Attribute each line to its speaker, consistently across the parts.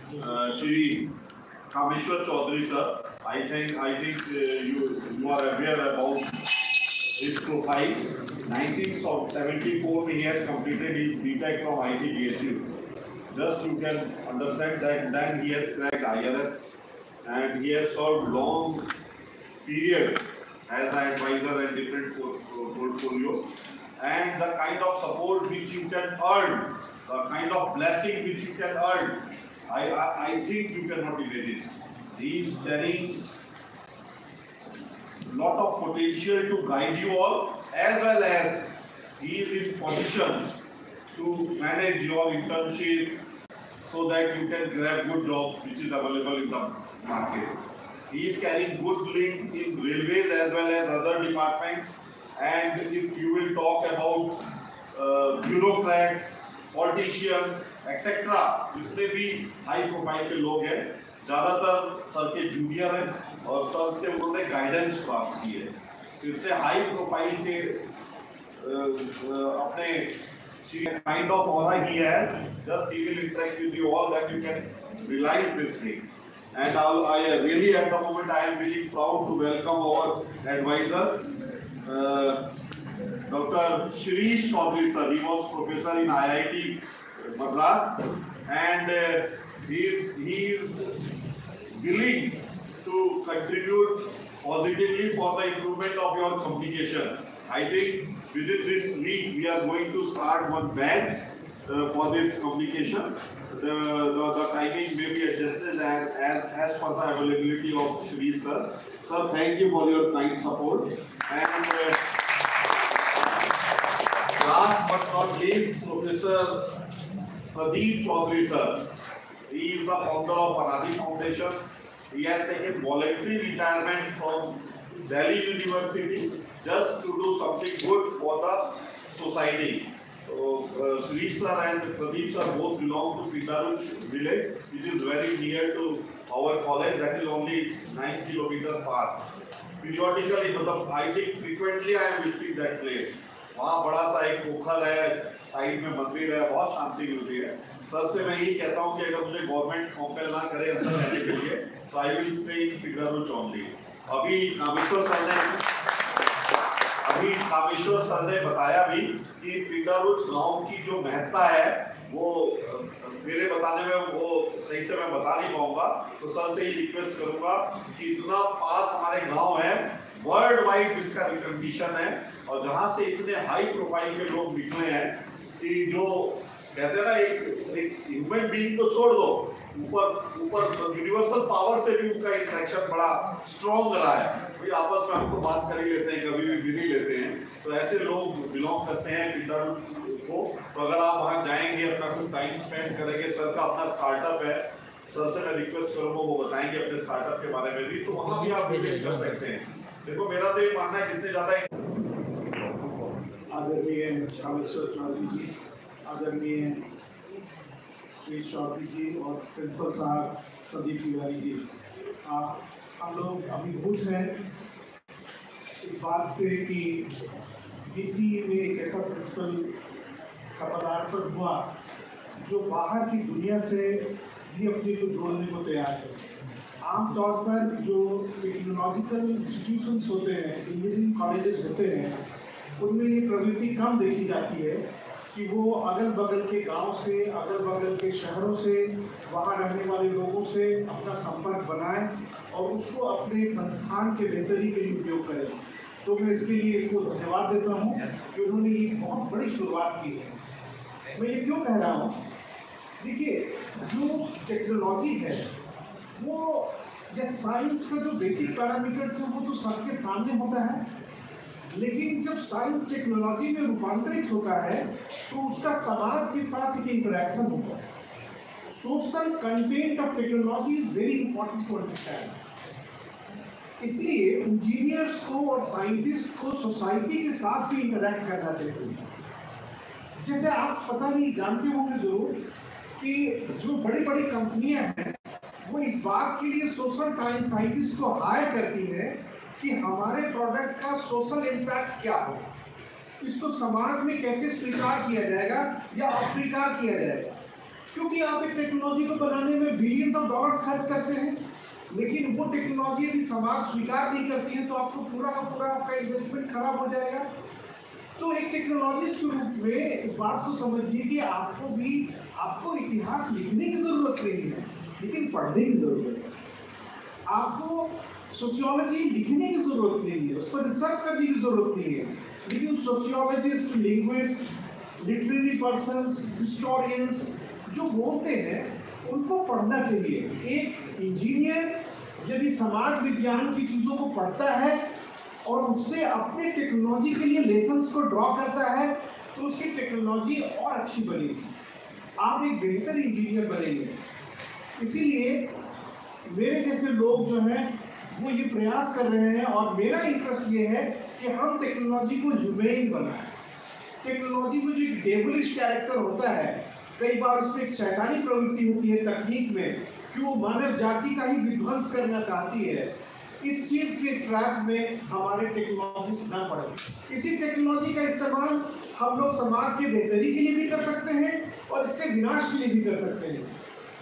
Speaker 1: Shri Kameshwar Chaudhary sir. I think you are aware about his profile. 1974 he has completed his BTech from IIT. Just you can understand that then he has cracked IRS and he has served long period as an advisor and different portfolio, and the kind of support which you can earn, the kind of blessing which you can earn, I think you cannot imagine it. He is carrying lot of potential to guide you all, as well as he is in position to manage your internship so that you can grab good job which is available in the market. He is carrying good link in railways as well as other departments, and if you will talk about bureaucrats, politicians, etc., जितने भी high profile के लोग हैं, ज़्यादातर sir के junior हैं और sir से उन्होंने गाइडेंस प्राप्त की है. इतने हाई प्रोफाइल के अपने kind of aura he has, just he will interact with you all that you can realize this thing. And I really at the moment I am really proud to welcome our advisor, Dr. Shirish Chaudhary sir. He was professor in IIT Madras, and he is willing to contribute positively for the improvement of your communication. I think within this week we are going to start one batch for this communication. The timing may be adjusted as per the availability of Shri sir. Sir, thank you for your kind support. And last but not least, Professor Pradeep Chaudhary sir. He is the founder of Anadi Foundation. He has taken voluntary retirement from Delhi University just to do something good for the society. So, Shri sir and Pradeep sir both belong to Pitaruch village, which is very near to our college. That is only 9 kilometers far. Periodically, I think frequently I am visiting that place. वहाँ बड़ा सा एक पोखर है, side में मंदिर है, बहुत शांति मिलती है. सर से मैं यही कहता हूँ कि अगर मुझे गवर्नमेंट कॉम्पेल ना करे अंदर रहने के लिए, तो आई विल स्टे इन पिटारुच ओनली. अभी कामेश्वर सर ने बताया भी कि पिटारुच गांव की जो महत्ता है वो मेरे बताने में वो सही से मैं बता नहीं पाऊंगा, तो सर से ही रिक्वेस्ट करूंगा कि इतना पास हमारे गांव है, वर्ल्ड वाइड जिसका रिकॉग्निशन है, और जहां से इतने हाई प्रोफाइल के लोग निकले हैं कि जो कहते हैं ना एक ह्यूमन बीइंग तो छोड़ दो, ऊपर यूनिवर्सल पावर से भी उनका इंटरेक्शन बड़ा स्ट्रॉन्ग रहा है. भाई आपस में हम तो बात कर ही लेते हैं, कभी भी मिल ही लेते हैं, तो ऐसे लोग बिलोंग करते हैं पिटारुच को. तो अगर आप वहाँ जाएंगे, अपना कुछ टाइम स्पेंड करेंगे, सर का अपना स्टार्टअप है, सर से मैं रिक्वेस्ट करूँगा वो बताएंगे अपने स्टार्टअप के बारे में भी, तो वहाँ भी आप विजिट कर सकते हैं. देखो मेरा तो ये मानना है जितने ज़्यादा
Speaker 2: आदरणीय कामेश्वर चौधरी जी, आदरणीय श्री चौधरी जी और प्रिंसिपल साहब संदीप तिवारी जी, हम लोग अभिभूत हैं इस बात से कि डीसी में एक ऐसा प्रिंसिपल का पदार्पण हुआ जो बाहर की दुनिया से भी अपने को जोड़ने को तैयार है. आमतौर पर जो टेक्नोलॉजिकल इंस्टीट्यूशंस होते हैं, इंजीनियरिंग कॉलेजेस होते हैं, उनमें ये प्रवृत्ति कम देखी जाती है कि वो अगल बगल के गांव से, अगल बगल के शहरों से, वहाँ रहने वाले लोगों से अपना संपर्क बनाएं और उसको अपने संस्थान के बेहतरी के लिए उपयोग करें. तो मैं इसके लिए इनको धन्यवाद देता हूँ कि उन्होंने ये बहुत बड़ी शुरुआत की है. मैं ये क्यों कह रहा हूँ, देखिए जो टेक्नोलॉजी है वो या साइंस का जो बेसिक पैरामीटर्स है वो तो सबके सामने होता है, लेकिन जब साइंस टेक्नोलॉजी में रूपांतरित होता है तो उसका समाज के साथ एक इंटरेक्शन होता है. Social content of technology is very important to understand. इसलिए इंजीनियर्स को और साइंटिस्ट को सोसाइटी के साथ भी इंटरेक्ट करना चाहिए. जैसे आप पता नहीं जानते होंगे जरूर कि जो बड़ी बड़ी कंपनियां हैं वो इस बात के लिए सोशल साइंटिस्ट को हायर करती है कि हमारे प्रोडक्ट का सोशल इम्पैक्ट क्या हो, इसको समाज में कैसे स्वीकार किया जाएगा या अस्वीकार किया जाएगा. क्योंकि आप एक टेक्नोलॉजी को बनाने में बिलियंस ऑफ डॉलर्स खर्च करते हैं, लेकिन वो टेक्नोलॉजी यदि समाज स्वीकार नहीं करती है तो आपको पूरा का पूरा आपका इन्वेस्टमेंट खराब हो जाएगा। तो एक टेक्नोलॉजिस्ट के रूप में इस बात को समझिए कि आपको इतिहास लिखने की जरूरत नहीं है, लेकिन पढ़ने की जरूरत है। आपको सोशियोलॉजी लिखने की जरूरत नहीं है, उस पर रिसर्च करने की जरूरत नहीं है, लेकिन sociologist, linguist, literary persons, historians जो बोलते हैं उनको पढ़ना चाहिए। एक इंजीनियर यदि समाज विज्ञान की चीज़ों को पढ़ता है और उससे अपने टेक्नोलॉजी के लिए लेसन्स को ड्रॉ करता है तो उसकी टेक्नोलॉजी और अच्छी बनेगी, आप एक बेहतर इंजीनियर बनेंगे। इसीलिए मेरे जैसे लोग जो हैं वो ये प्रयास कर रहे हैं और मेरा इंटरेस्ट ये है कि हम टेक्नोलॉजी को ह्यूमेन बनाएं। टेक्नोलॉजी में जो एक डेविलिश कैरेक्टर होता है, कई बार उसमें एक शैतानी प्रवृत्ति होती है तकनीक में कि वो मानव जाति का ही विध्वंस करना चाहती है। इस चीज़ के ट्रैप में हमारे टेक्नोलॉजिस्ट ना पड़े। इसी टेक्नोलॉजी का इस्तेमाल हम लोग समाज की बेहतरी के लिए भी कर सकते हैं और इसके विनाश के लिए भी कर सकते हैं।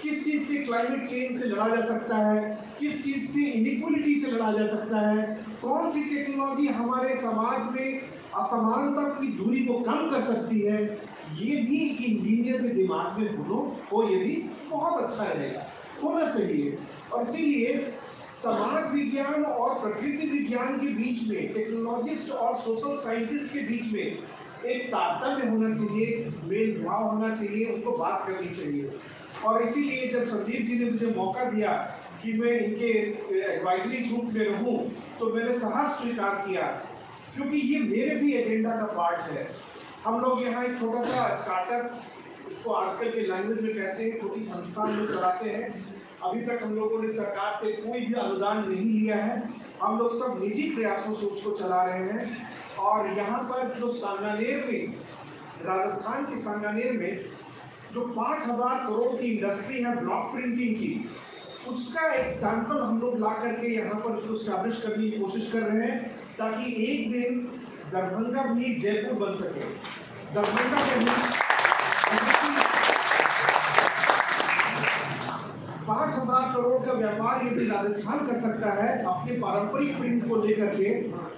Speaker 2: किस चीज़ से क्लाइमेट चेंज से लड़ा जा सकता है, किस चीज़ से इनइक्वालिटी से लड़ा जा सकता है, कौन सी टेक्नोलॉजी हमारे समाज में असमानता की दूरी को कम कर सकती है, ये भी एक इंजीनियर के दिमाग में हो यदि बहुत अच्छा रहेगा, होना चाहिए। और इसीलिए समाज विज्ञान और प्रकृति विज्ञान के बीच में, टेक्नोलॉजिस्ट और सोशल साइंटिस्ट के बीच में एक तारतम्य होना चाहिए, मेल भाव होना चाहिए, उनको बात करनी चाहिए। और इसीलिए जब संदीप जी ने मुझे मौका दिया कि मैं इनके एडवाइजरी ग्रुप में रहूं, तो मैंने सहज स्वीकार किया, क्योंकि ये मेरे भी एजेंडा का पार्ट है। हम लोग यहाँ एक छोटा सा स्टार्टअप, उसको आजकल के लैंग्वेज में कहते हैं, छोटी संस्थान में चलाते हैं। अभी तक हम लोगों ने सरकार से कोई भी अनुदान नहीं लिया है, हम लोग सब निजी प्रयासों से उसको चला रहे हैं। और यहाँ पर जो सांगानेर में, राजस्थान के सांगानेर में जो 5,000 करोड़ की इंडस्ट्री है ब्लॉक प्रिंटिंग की, उसका एक सैंपल हम लोग ला करके यहाँ पर उसको स्टैब्लिश करने की कोशिश कर रहे हैं, ताकि एक दिन दरभंगा भी जयपुर बन सके। दरभंगा में 5,000 करोड़ का व्यापार यदि राजस्थान कर सकता है अपने पारंपरिक प्रिंट को लेकर के,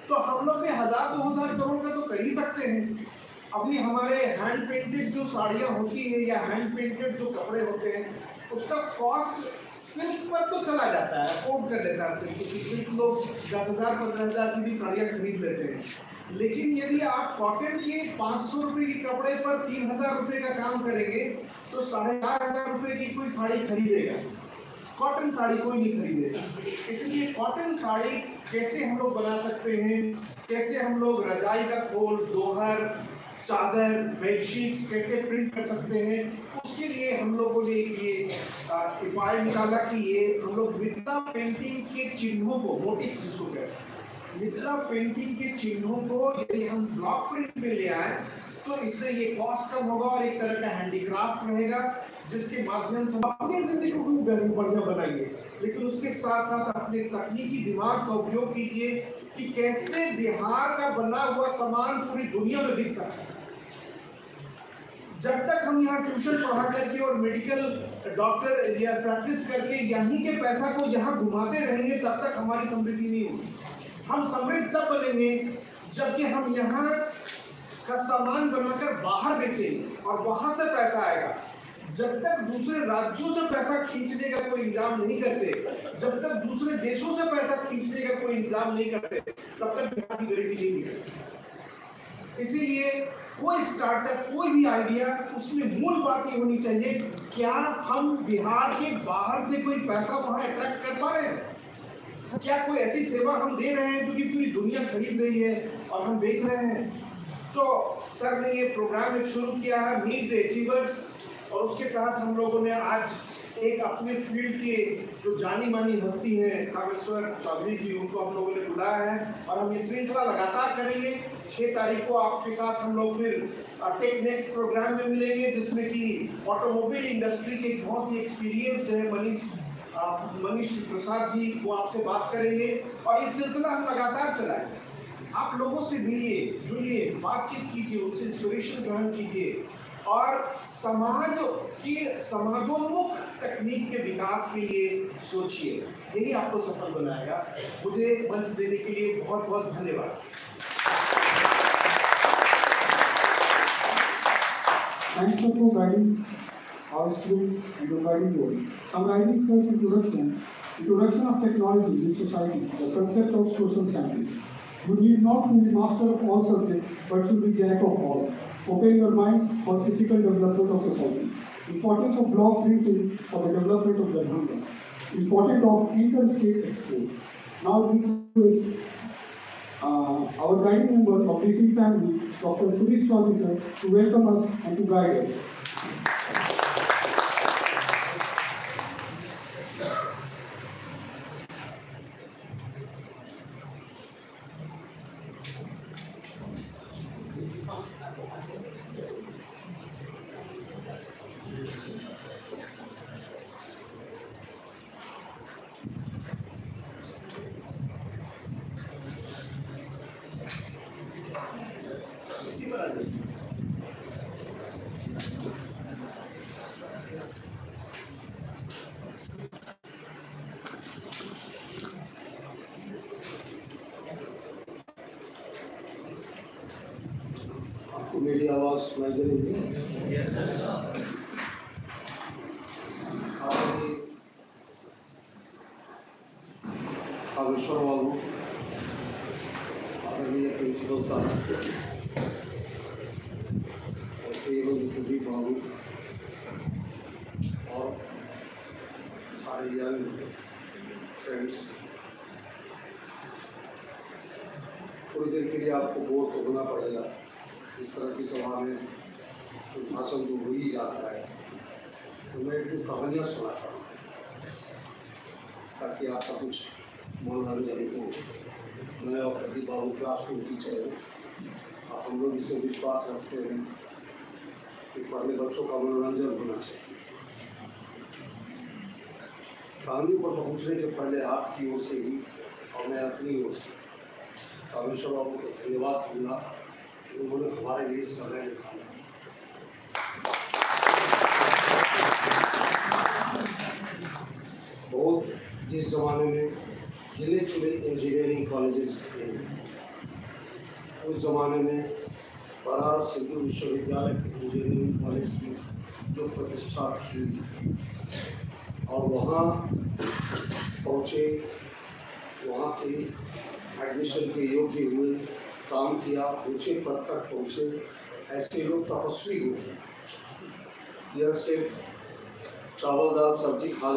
Speaker 2: तो हम लोग भी 1,000-2,000 करोड़ का तो कर ही सकते हैं। अभी हमारे हैंड पेंटेड जो साड़ियाँ होती है या हैंड पेंटेड जो कपड़े होते हैं, उसका कॉस्ट सिल्क पर तो चला जाता है, अफोर्ड कर लेता है सिल्क, क्योंकि सिल्क लोग 10,000-15,000 की भी साड़ियाँ खरीद लेते हैं। लेकिन यदि आप कॉटन के 500 रुपये के कपड़े पर 3,000 रुपये का काम करेंगे तो 4,500 रुपये की कोई साड़ी खरीदेगा, कॉटन साड़ी कोई नहीं खरीदेगा। इसलिए कॉटन साड़ी कैसे हम लोग बना सकते हैं, कैसे हम लोग रजाई का खोल, दोहर, चादर, बेडशीट्स कैसे प्रिंट कर सकते हैं, उसके लिए हम लोगों ने ये उपाय निकाला कि ये हम लोग मिथिला पेंटिंग के चिन्हों को, मोटिव जिसको कहते हैं, मिथिला पेंटिंग के चिन्हों को यदि हम ब्लॉक प्रिंट में ले आए तो इससे ये कॉस्ट कम होगा और एक तरह का हैंडीक्राफ्ट रहेगा, जिसके माध्यम से अपनी जिंदगी को बढ़िया बनाइए, लेकिन उसके साथ साथ अपने तकनीकी दिमाग का उपयोग कीजिए कि कैसे बिहार का बना हुआ सामान पूरी दुनिया में बिक सकता है। जब तक हम यहाँ ट्यूशन पढ़ा करके और मेडिकल डॉक्टर या प्रैक्टिस करके यहीं के पैसा को यहाँ घुमाते रहेंगे, तब तक हमारी समृद्धि नहीं होगी। हम समृद्ध तब बनेंगे जबकि हम यहाँ का सामान बनाकर बाहर बेचेंगे और वहां से पैसा आएगा। जब तक दूसरे राज्यों से पैसा खींचने का कोई इंतजाम नहीं करते, जब तक दूसरे देशों से पैसा खींचने का कोई इंतजाम नहीं करते, तब तक बिहार की गरीबी नहीं मिलेगी। इसीलिए कोई स्टार्टअप, कोई भी आइडिया, उसमें मूल बात ये होनी चाहिए, क्या हम बिहार के बाहर से कोई पैसा वहां अट्रैक्ट कर पा रहे हैं? क्या कोई ऐसी सेवा हम दे रहे हैं जो कि पूरी दुनिया खरीद रही है और हम बेच रहे हैं? तो सर ने ये प्रोग्राम एक शुरू किया है, मीट द अचीवर्स, और उसके तहत हम लोगों ने आज एक अपने फील्ड के जो जानी मानी हस्ती हैं कामेश्वर चौधरी जी, उनको हम लोगों ने बुलाया है और हम ये श्रृंखला लगातार करेंगे। 6 तारीख को आपके साथ हम लोग फिर टेक नेक्स्ट प्रोग्राम में मिलेंगे, जिसमें कि ऑटोमोबाइल इंडस्ट्री के एक बहुत ही एक्सपीरियंस्ड है मनीष प्रसाद जी, वो आपसे बात करेंगे और ये सिलसिला हम लगातार चलाएंगे। आप लोगों से मिलिए, जुड़िए, बातचीत कीजिए, उनसे इंस्पिरेशन ग्रहण कीजिए और समाजोन्मुख तकनीक के विकास के लिए सोचिए, यही आपको सफल बनाएगा। मुझे मंच देने के लिए बहुत बहुत धन्यवाद।
Speaker 3: Thanks for providing our students and providing goals. Summarizing Sir's introduction of technology in society, the concept of social science. You need not be the master of all subjects, but should be jack of all. Open your mind for critical development of society. Importance of block thinking for the development of Darbhanga. Importance of interstate export. Now request our guiding member of DC family, Dr. Suresh Chaudhary sir, to welcome us and to guide us.
Speaker 4: आपको मेरी आवाज़ सुनाई दे रही है? कामेश्वर बाबू, आदरणीय principal साहब, कुलदीप बाबू और सारे यंग फ्रेंड्स, थोड़ी देर के लिए आपको बोर तो होना पड़ेगा। इस तरह की सभा में तो भाषण तो हो ही जाता है, तो मैं एक दो कहानियाँ सुनाता हूँ ताकि आपका कुछ मनोरंजन हो। मैं और प्रदीप बाबू क्लासरूम टीचर हूँ, हम लोग इसमें विश्वास रखते हैं कि पढ़ने बच्चों का मनोरंजन होना चाहिए। कहानी पर पहुँचने के पहले आपकी ओर से ही और मैं अपनी ओर से कामेश्वर बाबू को धन्यवाद दूंगा, उन्होंने हमारे लिए समय निकाला। बहुत जिस जमाने में गिने चुने इंजीनियरिंग कॉलेजेस थे, उस जमाने में बनारस हिंदू विश्वविद्यालय के इंजीनियरिंग कॉलेज की जो प्रतिष्ठा थी और वहाँ पहुँचे, वहाँ के एडमिशन के योग्य हुए, काम किया, ऊंचे पद तक पहुँचे, ऐसे लोग तपस्वी होते हैं। यह सिर्फ चावल दाल सब्जी खा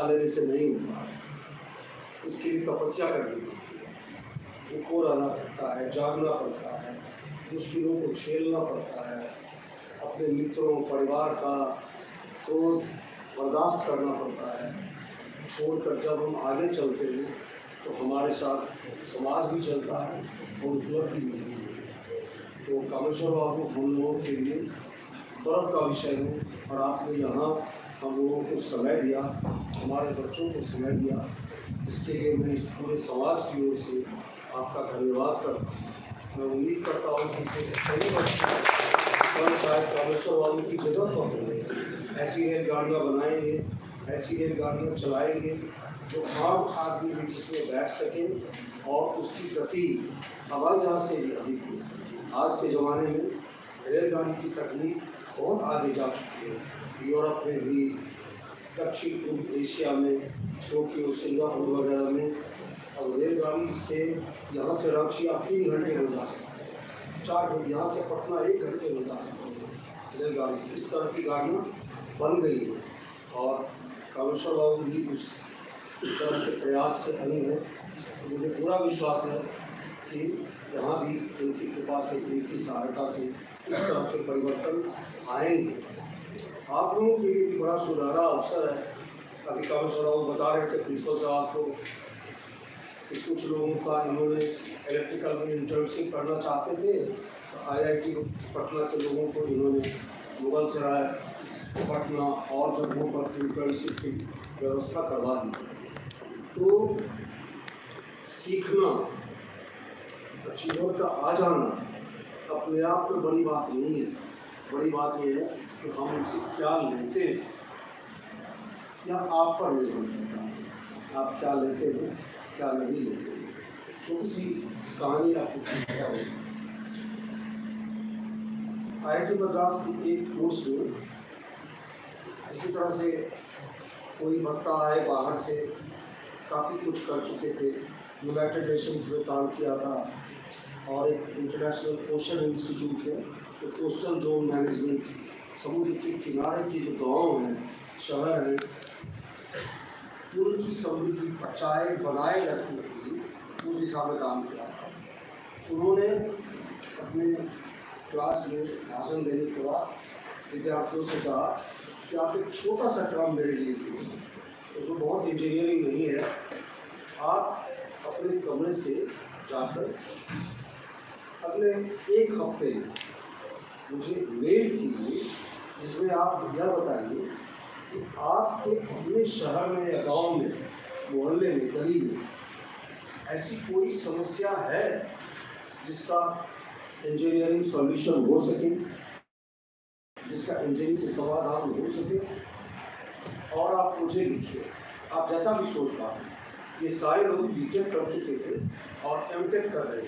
Speaker 4: लेने से नहीं होता, इसके लिए तपस्या करनी पड़ती है, भूखों रहना पड़ता है, जागना पड़ता है, मुश्किलों को झेलना पड़ता है, अपने मित्रों परिवार का क्रोध बर्दाश्त करना पड़ता है। छोड़कर जब हम आगे चलते हैं तो हमारे साथ समाज भी चलता है और उपलब्धि भी होती है। तो कामेश्वर बाबू हम लोगों के लिए गौरव का विषय हो और आपने यहाँ हम लोगों को समय दिया, हमारे बच्चों को समय दिया, इसके लिए मैं इस पूरे समाज की ओर से आपका धन्यवाद करता हूँ। मैं उम्मीद करता हूँ कि इसमें से कई बच्चे शायद कामेश्वर बाबू की जगह पर होंगे, ऐसी रेलगाड़ियाँ बनाएंगे, ऐसी रेलगाड़ियाँ चलाएंगे जो आम आदमी भी जिसमें बैठ सके और उसकी गति हवाई जहाज़ से भी अधिक हो। आज के ज़माने में रेलगाड़ी की तकनीक बहुत आगे जा चुकी है। यूरोप में भी, दक्षिण पूर्व एशिया में, टोक्यो, सिंगापुर वगैरह में, और रेलगाड़ी से यहाँ से रांची आप 3 घंटे में जा सकते हैं, 4 घंटे, यहाँ से पटना 1 घंटे में जा सकते हैं रेलगाड़ी से। इस तरह की गाड़ियाँ बन गई हैं और कामेश्वर बाबू भी उस तरह के प्रयास के अंग हैं। तो मुझे पूरा विश्वास है कि यहाँ भी उनकी कृपा से, उनकी सहायता से इस तरह के परिवर्तन आएंगे। आप लोगों के लिए बड़ा सुनहरा अवसर है। अभी कामेश्वर बाबू बता रहे थे प्रिंसिपल साहब को कि कुछ लोगों का इन्होंने इलेक्ट्रिकल में इंटर्नशिप करना चाहते थे, तो IIT पटना के लोगों को इन्होंने मुगल सराय, पटना और जगहों पर इंटर्नशिप की व्यवस्था करवा दी। तो सीखना, अचीवर का आ जाना अपने आप में बड़ी बात नहीं है। बड़ी बात यह है कि हम उनसे क्या लेते हैं या आप पर निर्भर करता है, आप क्या लेते हो क्या नहीं लेते हो। छोटी सी कहानी आपको सुनाता हूँ। IIT मद्रास की एक कोर्स में इसी तरह से कोई बच्चा आए बाहर से, काफ़ी कुछ कर चुके थे, यूनाइटेड नेशंस में काम किया था और एक इंटरनेशनल ओशन इंस्टीट्यूट है, तो कोस्टल जोन मैनेजमेंट, समुद्र के किनारे की जो गाँव हैं, शहर हैं, उनकी समृद्धि बचाए बनाए रखने के लिए उस दिशा में काम किया था। उन्होंने अपने क्लास में भाषण देने के बाद विद्यार्थियों से कहा कि आप एक छोटा सा काम मेरे लिए कीजिए, उसमें बहुत इंजीनियरिंग नहीं है, आप अपने कमरे से जाकर अगले एक हफ्ते में मुझे मेल कीजिए जिसमें आप यह बताइए कि आपके अपने शहर में या गांव में, मोहल्ले में, गली में ऐसी कोई समस्या है जिसका इंजीनियरिंग सॉल्यूशन हो सके, जिसका इंजीनियरिंग से समाधान हो सके, और आप मुझे लिखिए, आप जैसा भी सोच पाते। ये सारे लोग बीटेक कर चुके थे और एमटेक कर रहे थे,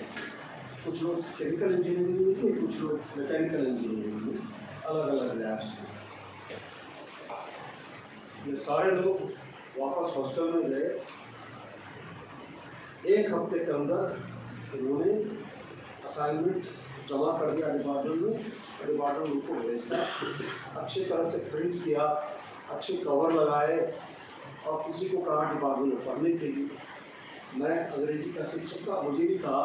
Speaker 4: कुछ लोग केमिकल इंजीनियरिंग में थे, कुछ लोग मैकेनिकल इंजीनियरिंग में, अलग अलग लैब्स में। ये सारे लोग वापस हॉस्टल में गए। एक हफ्ते के अंदर इन्होंने असाइनमेंट जमा कर दिया डिपार्टमेंट में, डिपार्टमेंट उनको भेजा, अच्छी तरह से प्रिंट किया, अच्छे कवर लगाए और किसी को कहा डिपार्टमेंट में पढ़ने के लिए। मैं अंग्रेजी का शिक्षक था, मुझे भी कहा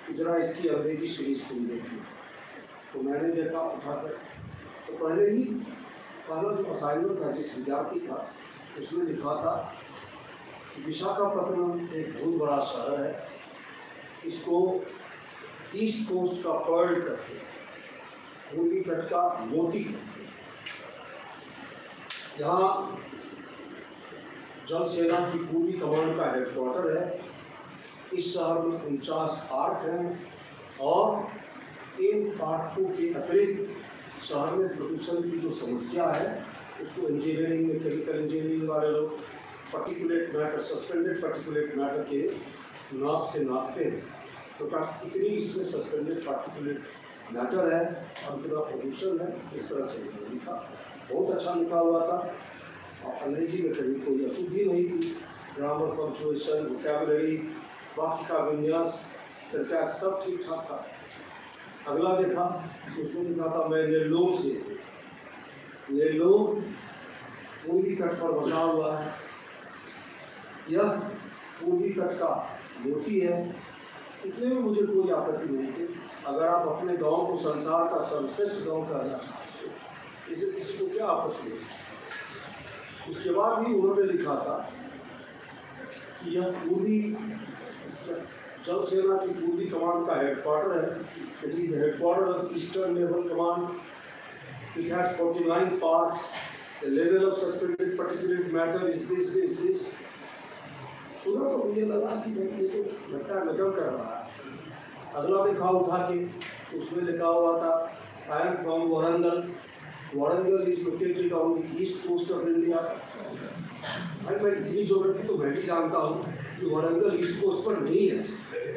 Speaker 4: कि जरा इसकी अंग्रेजी सीरीज तुम देखिए, तो मैंने देखा उठाकर। तो पहला जो असाइनमेंट था जिस विद्यार्थी का, उसने लिखा था कि विशाखापत्तनम एक बहुत बड़ा शहर है, इसको ईस्ट कोस्ट का पर्ल कहते हैं, पूर्वी तट का मोती कहते हैं। यहाँ जल सेना की पूर्वी कमान का हेडक्वार्टर है। इस शहर में 49 पार्क हैं और इन पार्कों के अतिरिक्त शहर में प्रदूषण की जो समस्या है उसको इंजीनियरिंग में, केमिकल इंजीनियरिंग वाले लोग particulate matter, suspended particulate matter के नाप से नापते हैं। तो इतनी इसमें सस्पेंडेड पार्टिकुलेट मैटर है और इतना प्रदूषण है, इस तरह से लिखा, बहुत अच्छा लिखा हुआ था। और अंग्रेजी में कहीं कोई अशुद्धि नहीं थी, ग्रामर, पंक्चुएशन, वोकैबुलरी, वाक्य का विन्यास, सिंटैक्स सब ठीक ठाक था। अगला देखा, उसमें लिखा था मैं नेल्लोर से, नेल्लोर पूर्वी तट पर बसा हुआ है, यह पूर्वी तट का मोती है। इतने में मुझे कोई आपत्ति नहीं थी। अगर आप अपने गांव को संसार का सर्वश्रेष्ठ गांव कहना चाहते हो, इसे किसी को क्या आपत्ति है। उसके बाद भी उन्होंने लिखा था कि यह पूर्वी जल सेना की पूर्वी कमान का हेडक्वार्टर है, it is headquarter of eastern naval command, it has 49 parks, the level of suspended particulate matter is this. थोड़ा सा मुझे लगा कि ये तो लगता है नकल कर रहा है। अगला देखा उठा के, उसमें लिखा हुआ था I am from Warangal, Warangal is located on the east coast of India. भाई मैं इतनी ज्योग्राफी तो मैं भी जानता हूँ कि वारंगल ईस्ट कोस्ट पर नहीं है,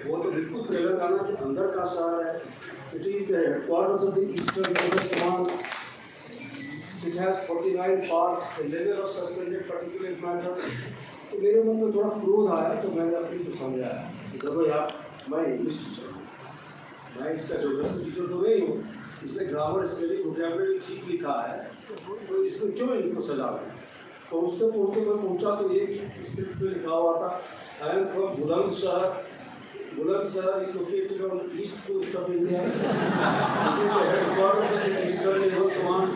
Speaker 4: वो तो बिल्कुल तेलंगाना के अंदर का शहर है। It is the headquarters of the eastern naval command, it has 49 parks, the level of suspended particulate matter. तो मेरे मन में थोड़ा क्रोध आया, तो मैंने अपनी को समझाया कि देखो यार, मैं इंग्लिश टीचर हूँ, मैं इसका ज्योग्राफी टीचर तो नहीं हूँ, इसने ग्रामर, स्पेलिंग, वोकैबुलरी ठीक लिखा है, तो इसमें क्यों इनको सजा दें। तो उसके पहुँचते मैं पहुँचा तो एक स्क्रिप्ट में लिखा हुआ था I am from Bulandshahr, Bulandshahr is located on the east coast of India, headquarters of the eastern naval command.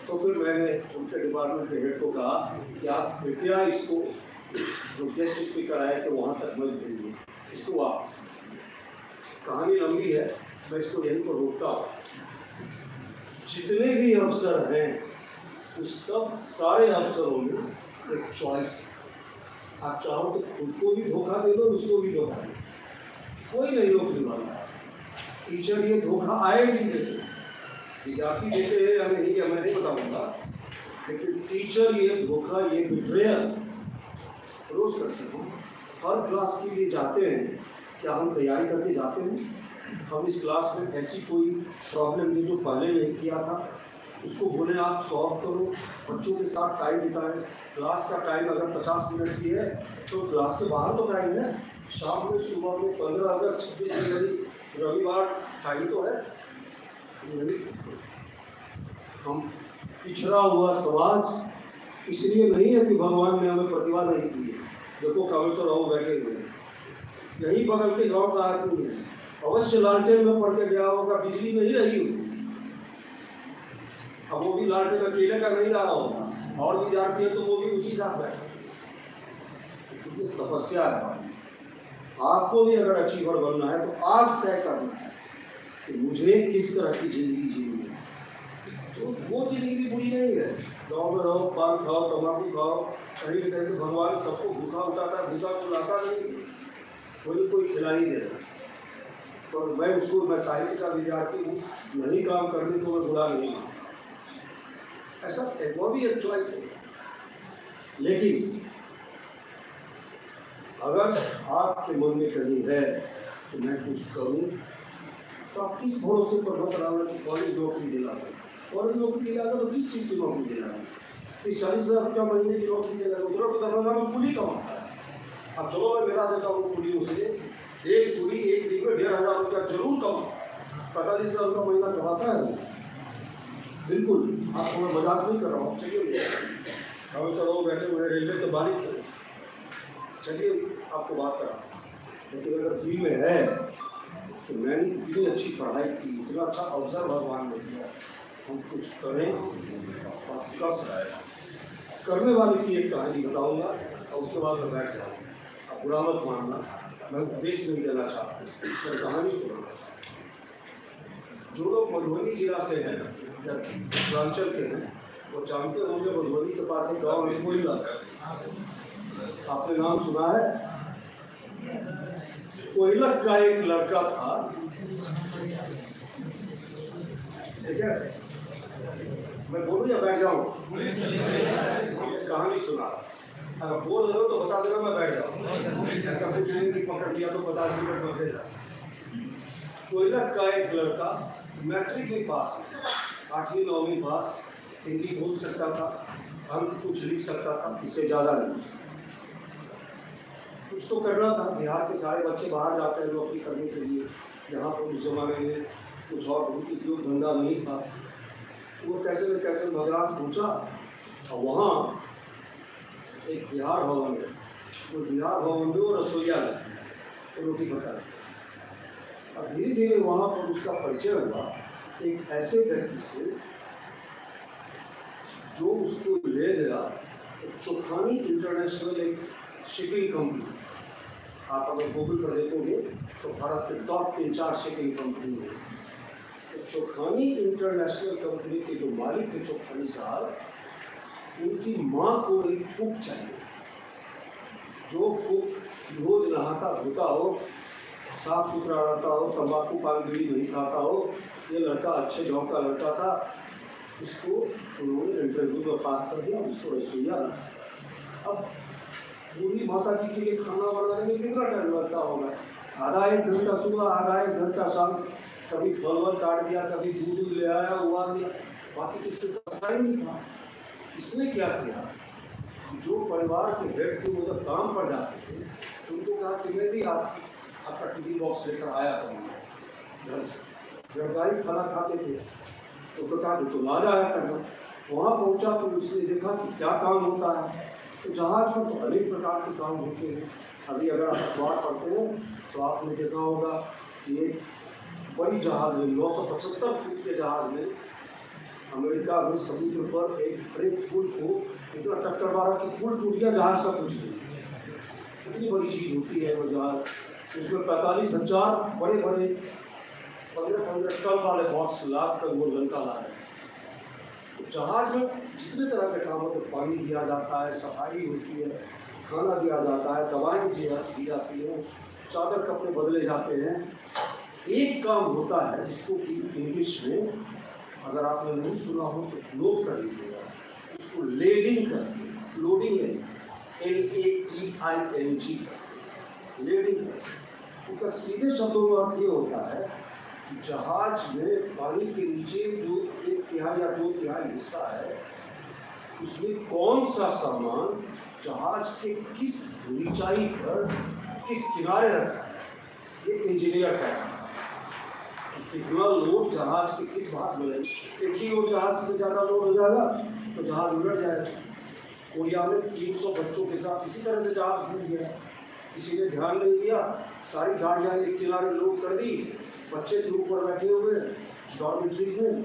Speaker 4: तो फिर मैंने उनके डिपार्टमेंट के हेड को कहा कि आप कृपया इसको जो गेस्ट स्पीकर आए थे वहाँ तक मत भेजिए, इसको वापस। कहानी लंबी है, मैं इसको यहीं पर रोकता हूँ। जितने भी अवसर हैं उस सब सारे अवसरों में एक चॉइस है। आप चाहो तो खुद को भी धोखा दे दो, उसको भी धोखा दे दो, कोई नहीं रोकने वाला है। टीचर ये धोखा आए नहीं देते, विद्यार्थी देते हैं या नहीं मैं नहीं बताऊंगा, लेकिन टीचर ये धोखा, ये बिट्रेयल रोज करते हैं। हर क्लास के लिए जाते हैं, क्या हम तैयारी करके जाते हैं? हम इस क्लास में ऐसी कोई प्रॉब्लम नहीं जो पहले नहीं किया था उसको बोले आप सॉल्व करो, बच्चों के साथ टाइम बिताएं। क्लास का टाइम अगर 50 मिनट की है तो क्लास के बाहर तो टाइम है, शाम में, सुबह में, 15 अगस्त, 26 जनवरी, रविवार टाइम तो है। हम पिछड़ा हुआ समाज इसलिए नहीं है कि भगवान ने हमें प्रतिभा नहीं दी है। देखो कामेश्वर राव बैठे हुए हैं, यही बगल के गांव का आदमी है, अवश्य लालटेन में पढ़ के गया होगा, बिजली नहीं रही होगी। अब वो भी लालटेन अकेले का नहीं रहा होगा, और विद्यार्थी है तो वो भी उसी साथ बैठे। तपस्या है। आपको भी अगर अचीवर बनना है तो आज तय करना है कि मुझे किस तरह की जिंदगी जीनी है। तो वो जिंदगी भी बुरी नहीं है, गाँव में रहो, पान खाओ, तम्बाकू खाओ, कहीं भी कैसे भगवान सबको भूखा उठाता है, भूखा सुलाता नहीं, कोई खिला ही दे रहा। और मैं साहित्य का विद्यार्थी हूँ, नहीं काम करने को मैं बुरा नहीं मानता, ऐसा वो भी एक चॉइस है। लेकिन अगर आपके मन में कहीं है कि मैं कुछ करूं, तो आप किस भरोसे पर मत रहा कि कॉलेज नौकरी दिला दो। कॉलेज नौकरी दिला दो तो किस चीज़ की नौकरी दिला दो? 30-40 हज़ार रुपया महीने की नौकरी दिला दो, उधर तो दरभंगा में कुली कमाता है। अब चलो मैं मेरा देता हूँ कुलियों से, एक कुली एक दिन में 1500 रुपया जरूर कमाता है, 45 हज़ार रुपया महीना कमाता है। बिल्कुल, आपको मैं मजाक नहीं कर रहा हूँ। चलिए सर बैठे हुए रेलवे के बारिश है, चलिए आपको बात करा। लेकिन अगर दिल में है तो मैंने इतनी अच्छी पढ़ाई की, इतना अच्छा अवसर भगवान ने दिया, हम कुछ करें और कर सकते। करने वाले की एक कहानी बताऊंगा और उसके बाद मैं बैठ जाऊँगा। आप बुरा मत मानना, मैं उपदेश नहीं देना चाहता, मैं कहानी सुनाना चाहता। जो लोग मधुबनी जिला से हैं या पूर्वांचल के हैं वो जानते होंगे, मधुबनी के पास एक गाँव में कोयला, आपने नाम सुना है? कोयलक का एक लड़का था, ठीक है? मैं बोलूं या बैठ जाऊं? कहानी सुना, अगर बोल रहे हो तो बता देना, मैं बैठ जाऊं। ऐसा कुछ नहीं कि पकड़ लिया तो 50 मिनट पकड़ेगा। कोयलक का एक लड़का मैट्रिक में पास, 8वीं 9वीं पास, हिंदी बोल सकता था, अंक कुछ लिख सकता था, इससे ज़्यादा नहीं। कुछ तो करना था, बिहार के सारे बच्चे बाहर जाते हैं नौकरी करने के लिए, यहाँ पर उस जमाने में कुछ और उद्योग धंधा नहीं था। वो कैसे न कैसे मद्रास पहुँचा और वहाँ एक बिहार भवन है, वो बिहार भवन में वो रसोईया लगती है, रोटी पकाती है। और धीरे धीरे वहाँ पर उसका परिचय हुआ एक ऐसे व्यक्ति से जो उसको ले गया चोखानी इंटरनेशनल, एक शिपिंग कंपनी। आप अगर गूगल पर देखोगे तो भारत के टॉप 3-4 शिपिंग कंपनी है। तो चोखानी इंटरनेशनल कंपनी के जो मालिक थे चोखानी साहब, उनकी माँ को एक कुक चाहिए, जो कुक रोज नहाता धोता हो, साफ सुथरा रहता हो, तंबाकू पान बीड़ी नहीं खाता हो। ये लड़का अच्छे जॉब का लड़का था, इसको उन्होंने इंटरव्यू में पास कर दिया, उसको रसोईया रखा। अब पूरी माता जी के लिए खाना बनाने में कितना टाइम लगता होगा? आधा 1 घंटा सुबह, आधा 1 घंटा शाम। कभी फल वल काट दिया, कभी दूध ले आया, उबाल दिया, बाकी किसको पता ही नहीं था। इसने क्या किया, जो परिवार के हेड थे वो जब काम पर जाते थे तो उनको कहा कि मैं भी आपका टिफिन बॉक्स लेकर आया करूँगा घर से। जब गाड़ी खाना खाते थे तो उसको कहा कि तुम आ जाया करना। वहाँ पहुँचा तो उसने देखा कि क्या काम होता है। तो जहाज़ पर तो अनेक प्रकार के काम होते हैं। अभी अगर आप अखबार पढ़ते हैं तो आपने देखा होगा कि एक बड़ी जहाज़ में 975 फुट के जहाज़ में अमेरिका में समुद्र पर एक बड़े पुल को इतना टक्कर मारा कि पुल टूट गया, जहाज़ का कुछ नहीं। इतनी बड़ी चीज़ होती है वो जहाज़। उसमें 45,000 बड़े बड़े 15-15 टन वाले बॉक्स लाद कर वो लंका ला रहे हैं। तो जहाज़ में जितने तरह के काम होते, पानी दिया जाता है, सफाई होती है, खाना दिया जाता है, दवाएं दी जाती हैं, चादर कपड़े बदले जाते हैं। एक काम होता है जिसको कि इंग्लिश में अगर आपने नहीं सुना हो तो नोट कर लीजिएगा, उसको लेडिंग करते हैं, लोडिंग नहीं, LADING, लेडिंग करते हैं। उनका सीधे शब्दों में अर्थ ये होता है कि जहाज में पानी के नीचे जो 1/3 या 2/3 हिस्सा है, उसमें कौन सा सामान जहाज के किस ऊंचाई पर किस किनारे रखा है, ये इंजीनियर कहता है। कितना लोड जहाज के किस भाग में है, एक ही और जहाज में ज़्यादा लोड हो जाएगा तो जहाज उलट जाएगा। कोरिया में 300 बच्चों के साथ इसी तरह से जहाज डूब गया, किसी ने ध्यान नहीं दिया, सारी गाड़ियाँ एक किनारे लोड कर दी, बच्चे थे ऊपर बैठे हुए डॉर्मेट्रीज में,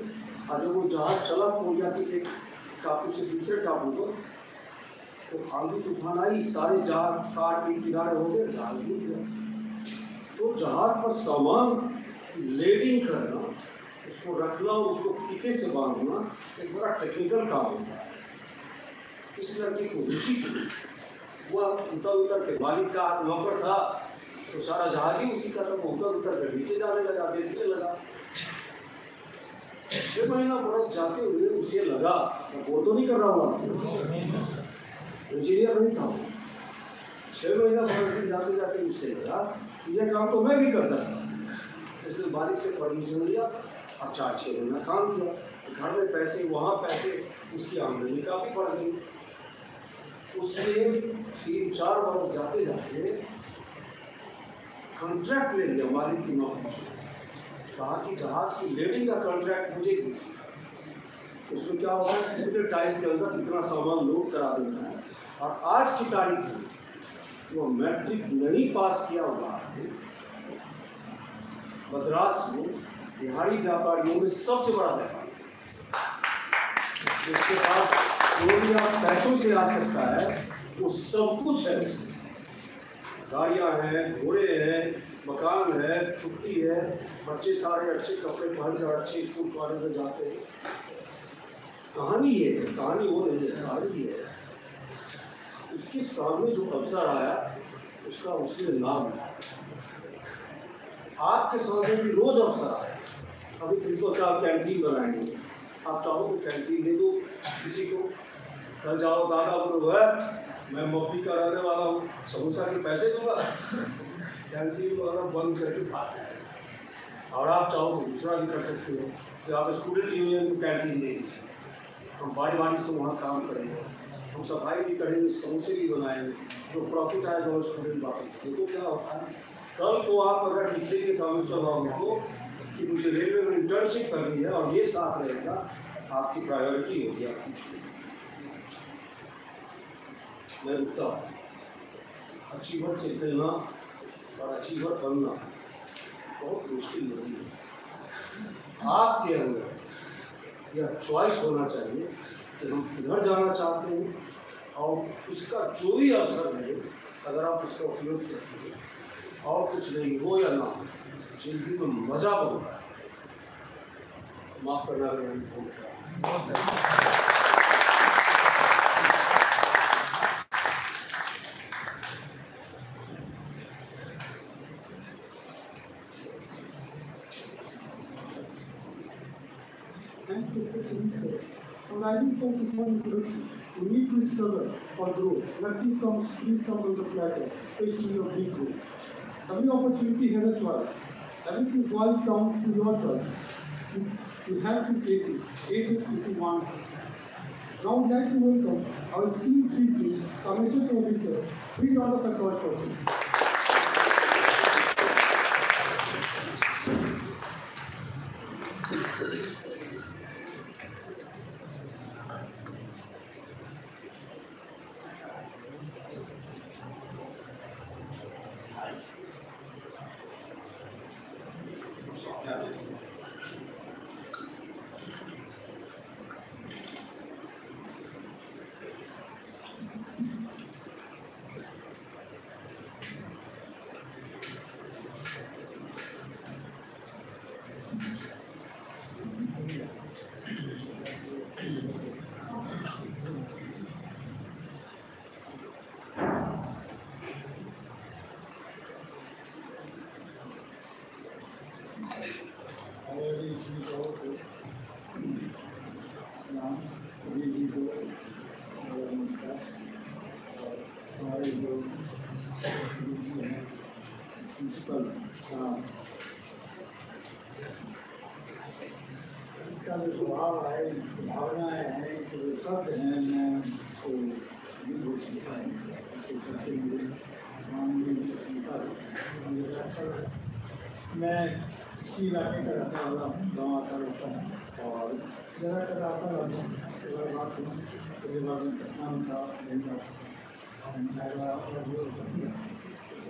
Speaker 4: और जब वो जहाज चला कोरिया के एक टापू से दूसरे टापू पर, तो आंधी तूफान आई, सारे जहाज कार के किनारे हो गए, जहाज डूब गया। तो जहाज पर सामान लेडिंग करना, उसको रखना, उसको फीते से बांधना एक बड़ा टेक्निकल काम होता है। इस लड़के को रुचि थी, वह उतर के मालिक का नौकर था, तो सारा जहाज ही उसी का था, वो उतर कर नीचे जाने लगा, देखने लगा। 6 महीना बरस जाते हुए उसे लगा, मैं बोर तो नहीं कर रहा हूँ, इंजीनियर नहीं था, 6 महीना बरस जाते जाते उसे लगा कि यह काम तो मैं भी कर सकता हूँ। इसने मालिक से परमिशन लिया, अब 4-6 महीना काम किया, घर में पैसे, वहाँ पैसे, उसकी आमदनी काफ़ी बढ़ गई। उसने 3-4 बरस जाते जाते कॉन्ट्रैक्ट ले लिया मालिक की नौकरी, कहा कि जहाज की लेडिंग का कॉन्ट्रैक्ट मुझे दीजिए। उसमें क्या होगा, इतने टाइम के अंदर इतना सामान लोड करा देना है, और आज की तारीख में वो मैट्रिक नहीं पास किया हुआ है, मद्रास में बिहारी व्यापारियों में सबसे बड़ा व्यापारी, जिसके पास जो भी आप पैसों से आ सकता है वो सब कुछ है उसमें, गाड़ियाँ हैं, घोड़े हैं, मकान है, छुट्टी है, बच्चे सारे अच्छे कपड़े पहन कर अच्छे स्कूल कॉलेज में जाते हैं। कहानी ये है, कहानी वो नहीं है, कहानी ये है उसके सामने जो अवसर आया उसका उसने लाभ लिया। आपके सामने भी रोज अवसर आया, अभी प्रिंसिपल साहब कैंटीन बनाएंगे, आप चाहो तो कैंटीन दे दो किसी को, कल जाओ दादा बोलो है मैं मफ्ती का रहने वाला हूँ, समोसा के पैसे दूंगा, कैंटीन वगैरह बंद करके भाग जाए। और आप चाहो तो दूसरा भी कर सकते हो कि आप स्टूडेंट यूनियन को कैंटीन दे दीजिए, हम बारी बारी से वहाँ काम करेंगे, हम सफाई भी करेंगे, समोसे भी बनाएंगे, जो प्रॉफिट आएगा वो स्टूडेंट वापस। देखो क्या होता है, कल को आप अगर लिखेंगे कमिश्नर बाबू को कि मुझे रेलवे में इंटर्नशिप करनी है और ये साथ रहेगा, आपकी प्रायोरिटी होगी आपकी छुट्टी। मैं रुकता हूँ, अचीवर से मिलना और अचीवर बनना बहुत मुश्किल नहीं है। आपके अंदर यह चॉइस होना चाहिए कि हम किधर जाना चाहते हैं, और उसका जो भी अवसर मिले अगर आप उसका उपयोग करते हैं, और कुछ नहीं हो या ना हो, जिंदगी में मजा बहुत है। माफ करना अगर मैंने भूल गया।
Speaker 3: Summarizing first is one introduction. We need to struggle for growth. Nothing comes free some of the platter, especially your big growth. Every opportunity has a choice. Everything boils down to your choice. You have to face it. Face it if you want. Now I would like to welcome our esteemed chief guest, Commissioner Officer, please round of applause for him.
Speaker 2: हमारे जो principal का जो स्वभाव है, भावनाएँ हैं, जो शब्द हैं, मैं उसको नहीं बोल सकता हूँ। इसके चलते मुझे मुझे अच्छा लगा। मैं इसी इलाके का रहने वाला हूँ, गाँव आता रहता हूँ और जगह का आता रहता हूँ। बात हूँ उसके बाद में पटना में था,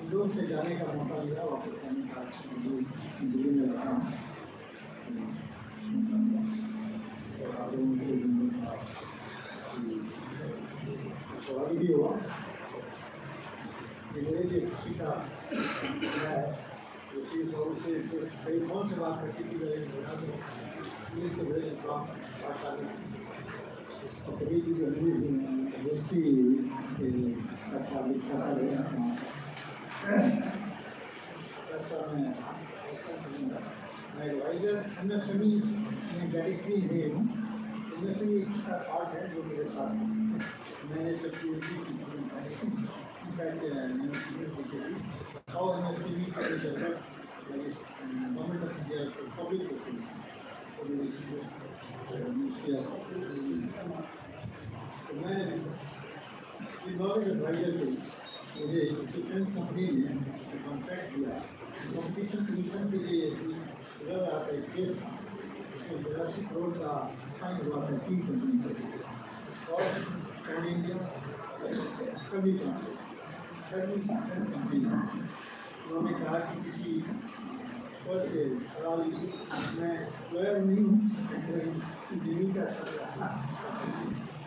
Speaker 2: इंदौर से जाने का मौका मिला, वापस आने का दिल्ली में रहा हूँ। सवाल भी हुआ मेरे लिए खुशी का है। उसी से कई कौन से बात करती थी इंग्लिश के बड़े भाषा में कभी भी जो दोस्ती अच्छा लिखा मैं एडवाइजर MSME में डायरेक्टली नहीं हूँ। MSME का पार्ट है जो मेरे साथ है। मैंने सिक्योरिटी की और MSME का गवर्नमेंट ऑफ इंडिया पब्लिक तो मैं नॉलेज एडवाइजर को मुझे डिफेंस कंपनी ने कॉन्ट्रैक्ट दिया। कॉम्पिटिशन कमीशन के लिए रहा था एक केस था, उसमें 82 करोड़ का फाइन हुआ था 3 कंपनी पर और इंडिया कभी कंपनी उन्होंने कहा कि किसी पर से सवाल मैं लॉयर नहीं हूँ, जमीन का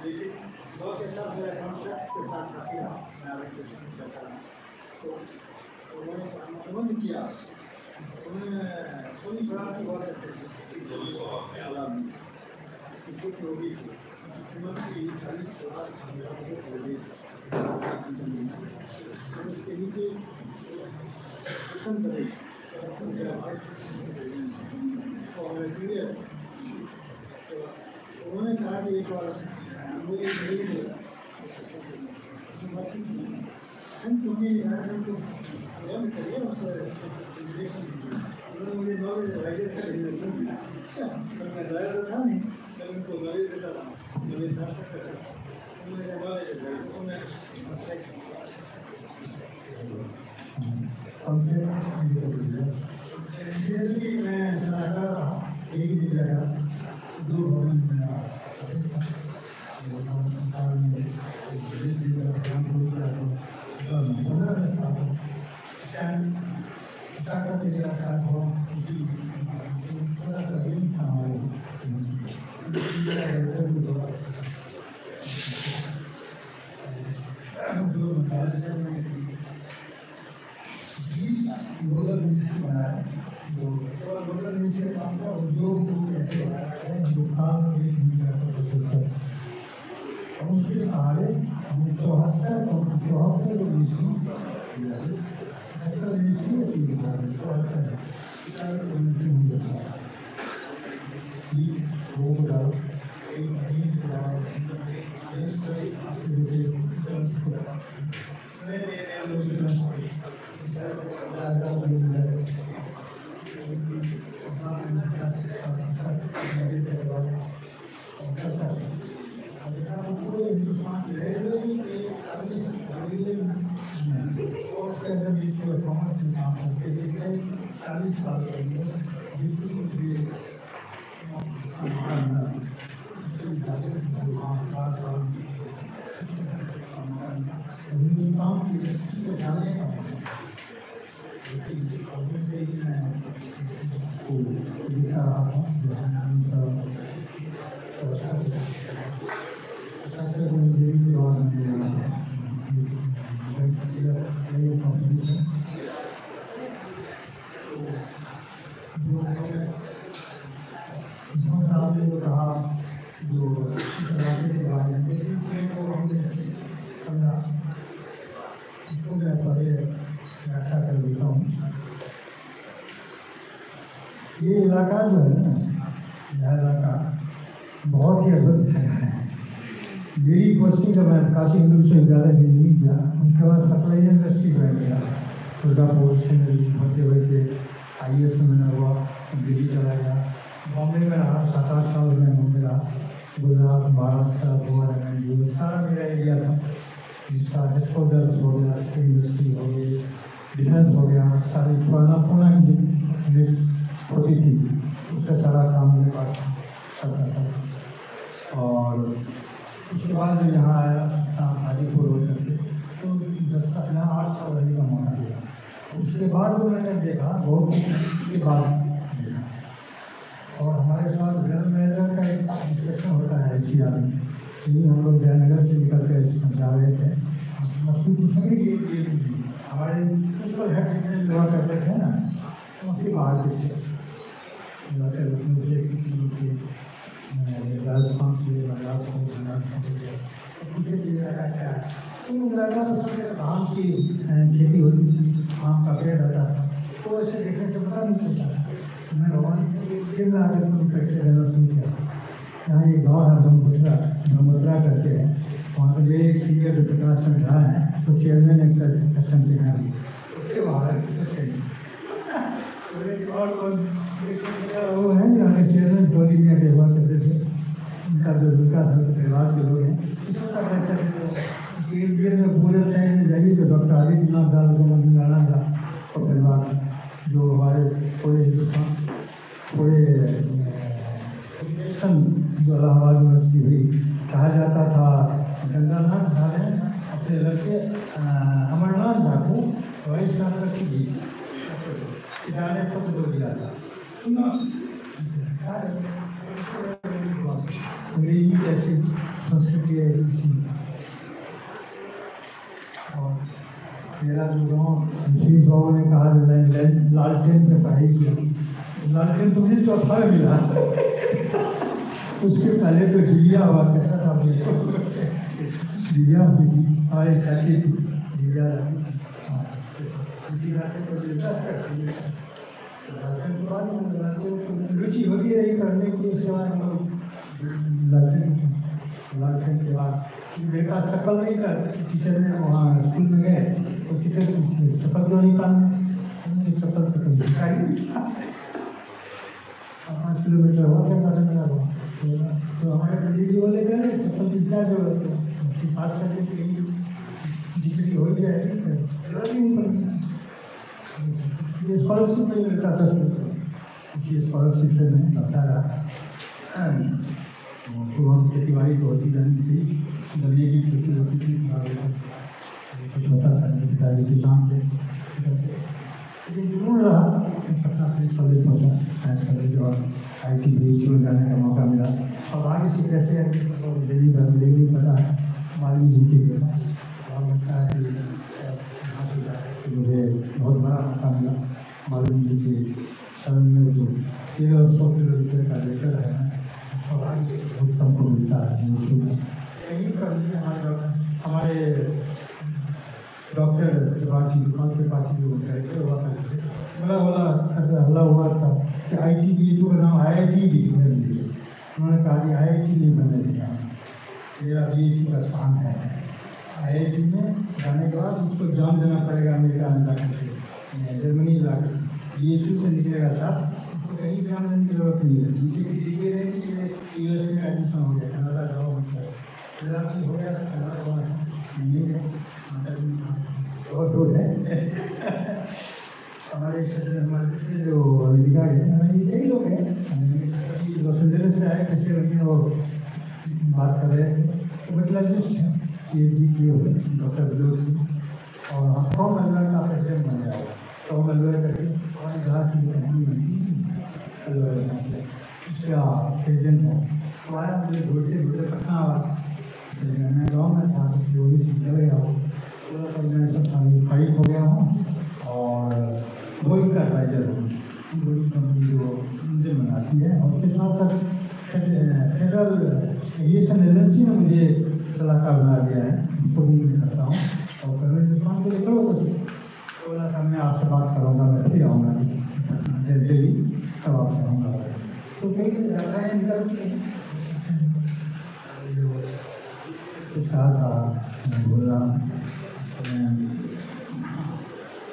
Speaker 2: लेकिन बहुत ऐसा मेरा कॉन्ट्रैक्ट के साथ काफ़ी रहा, मैं आवेदन करता रहा। तो उन्होंने अनुबंध किया, उन्होंने सोनी सवाल की बात कुछ होगी कीमत की 40 लाख हो गई उसके नीचे उन्होंने कहा कि एक बार मुझे क्योंकि उन्होंने मुझे नॉलेज एडवाइजर का रिलेशन दिया। मैं एडवाइजर था नहीं, मैं उनको नॉलेज देता था, मुझे उन्होंने नॉलेज एडवाइजर को मैं मैं सलाहकार रहा एक भी जगह 2 भवन में सरकार ने उसके सहारे 40 साल हिंदुस्तान की को जाने का लिखा रहा था कहा जो के बारे में समझा इसको मैं पहले व्याख्या कर देता हूँ। ये इलाका जो है ना, यह इलाका बहुत ही अद्भुत जगह है। मेरी
Speaker 5: पोस्टिंग जब मैं काशी हिंदू विश्वविद्यालय से नहीं किया, उसके बाद फर्टिलाइजर इंडस्ट्री ज्वाइन किया। दुर्गापुर से होते होते IAS में मैंने हुआ, दिल्ली चला गया, बॉम्बे में रहा 7-8 साल में बॉम्बे रहा, गुजरात, महाराष्ट्र, गोवा, बेंगलुरु सारा मेरा एरिया था, जिसका एक्सपोजर्स हो गया, इंडस्ट्री हो गई, डिफेंस हो गया, सारी पुराना की होती थी, उसका सारा काम मेरे पास सब करता था। और उसके बाद जब यहाँ आया हाजीपुर रोड करके, तो 10 साल यहाँ 8 साल रहने का मौका मिला। उसके बाद जो मैंने देखा बहुत कुछ उसके बाद देखा, और हमारे साथ जनरल मैनेजर का एक इंस्पेक्शन होता है ICR में, यही हम लोग जयनगर से निकल कर समझा रहे थे, मछली पूछेंगे कि हमारे कुछ लोग हेड जितने व्यवहार करते थे ना, मछली बाहर के थे, लखनऊ से राजस्थान से, मद्रास से, पूछे क्या तो लगा तो सब आम की खेती होती थी, आम का पेड़ रहता था, तो ऐसे देखने से पता नहीं चलता था। मैं भगवान कैसे रहना शुरू किया। यहाँ एक गाँव है ब्रह्मपुत्रा करके है, वहाँ से मेरे एक सीनियर जो प्रकाश समझा है, तो चेयरमैन एक्साइज कस्टम के हैं अभी, उससे बाहर और वो है हमारे चेयरमैन गोली में हुआ करते थे, उनका जो विकास परिवार के लोग हैं, इसका पैसा में पूरे साइड में जाइए तो डॉक्टर आदित्यनाथ साहब को राणा साहब और परिवार था, जो हमारे पूरे हिंदुस्तान पूरे जो इलाहाबाद यूनिवर्सिटी हुई, कहा जाता था गंगानाथ साहब ने अपने लड़के अमरनाथ साहब को वाइस चांसलर से दी, इदारे को तो दिया था। अंग्रेजी कैसी संस्कृति है इसी, और मेरा जो गाँव शीश बाबू ने कहा लालटेन पे पढ़ाई किया, लालटेन तो मुझे चौथा में मिला, उसके पहले तो डिबिया हुआ करता था, डिबिया होती थी, हमारी चाची थी डिबिया रहती थी, रुचि होती रही पढ़ने की। उसके बाद हम लोग लालटेन के बाद बेटा सफल नहीं कर, टीचर ने वहाँ स्कूल में गए तो टीचर सफल क्यों नहीं पाए, सफल तो कभी दिखा ही नहीं था। 5 किलोमीटर हुआ करता था मेरा वहाँ, तो हमारे पंडित जी बोले गए सफल की क्या जरूरत है, उसकी पास करने के लिए टीचर हो जाएगी, जरूरत ही नहीं पड़ती। स्कॉलरशिप नहीं मिलता था, स्कॉलरशिप से नहीं लगता रहा। तो हम खेती बाड़ी तो होती जानी थी, गन्ने की खेती होती थी, कुछ होता था, मेरे पिताजी किसान थे, लेकिन जुनून रहा। पटना साइंस कॉलेज पहुँचा, साइंस कॉलेज और IT BHU में जाने का मौका मिला। सौभाग्य से कैसे है मुझे नहीं पता है, माली जी के और लगता है कि मुझे बहुत बड़ा मौका मिला। मालूम जी के शरण में जो 1300 किलोमीटर का लेकर है, सौभाग्य बहुत कम को मिलता है। यहीं पर हमारे डॉक्टर त्रिपाठी जो डायरेक्टर हुआ करते थे, बड़ा हल्ला हुआ था कि IT BHU का नाम IIT भी बदल दिया। उन्होंने कहा कि IIT नहीं बनने दिया, मेरा BHU का स्थान है। IIT में जाने के बाद उसको एग्जाम देना पड़ेगा अमेरिका में जाकर के, जर्मनी जाकर BHU से निकलेगा साथ, उसको कहीं एग्जाम देने की जरूरत नहीं है। उनकी डिग्री रहेगी, सीधे US में एडमिशन हो गया, कनाडा जाओ मेरा हो गया था, कनाडा हुआ था, नहीं है बहुत दूर है। हमारे जो अधिकारी हैं, कई लोग हैं, लॉस एंजलिस से आए, किसी लड़की ने वो बात कर रहे थे, वो मेटलर्जिस्ट हैं, PhD किए हुए डॉक्टर विलोद सिंह, और हम टॉम एल्वेयर का प्रेसिडेंट बन गया। टॉम एल्वेयर करके हमारी जहाज की कंपनी एल्वेयर उसका प्रेसिडेंट है। तो आया, मुझे ढूंढते पटना आया, मैं गाँव में था, इसलिए वही से निकल गया हूँ। पूरा सब मैं सब फाइट हो गया हूँ, और बोइंग का एडवाइजर हूँ। बोइंग कंपनी जो इंजन बनाती है, और उसके साथ साथ फेडरल एविएशन एजेंसी ने मुझे सलाहकार बना दिया है, उसको भी मैं करता हूँ। और कल हिंदुस्तान के लिए करो कुछ, तो बोला था मैं आपसे बात करूँगा, मैं फिर आऊँगा दिल्ली, तब आपसे आऊँगा। तो कई यात्राएँ निकलती हैं, कुछ कहा था मैं बोल रहा हूँ,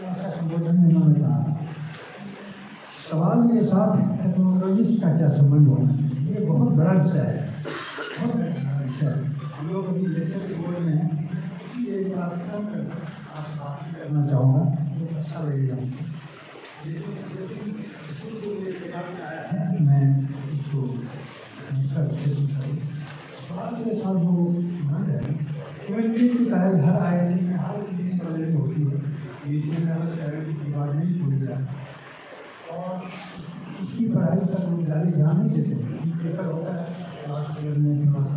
Speaker 5: ऐसा संबोधन में उन्होंने कहा सवाल के साथ टेक्नोलॉजिस्ट का क्या संबंध होना चाहिए। ये बहुत बड़ा विषय है, बहुत बड़ा विषय है। हम लोग अभी लेक्चर के बोर्ड में ये बात करना चाहूँगा, अच्छा लगेगा। मैं इसको सवाल के साथ जो मन है ह्यूमैनिटीज की पढ़ाई हर आईआईटी में हर इंजीनियरिंग कॉलेज में होती है। बीच में डिपार्टमेंट खुल गया और उसकी पढ़ाई पर लोग ज़्यादा ध्यान नहीं देते। पेपर होता है लास्ट ईयर में थोड़ा सा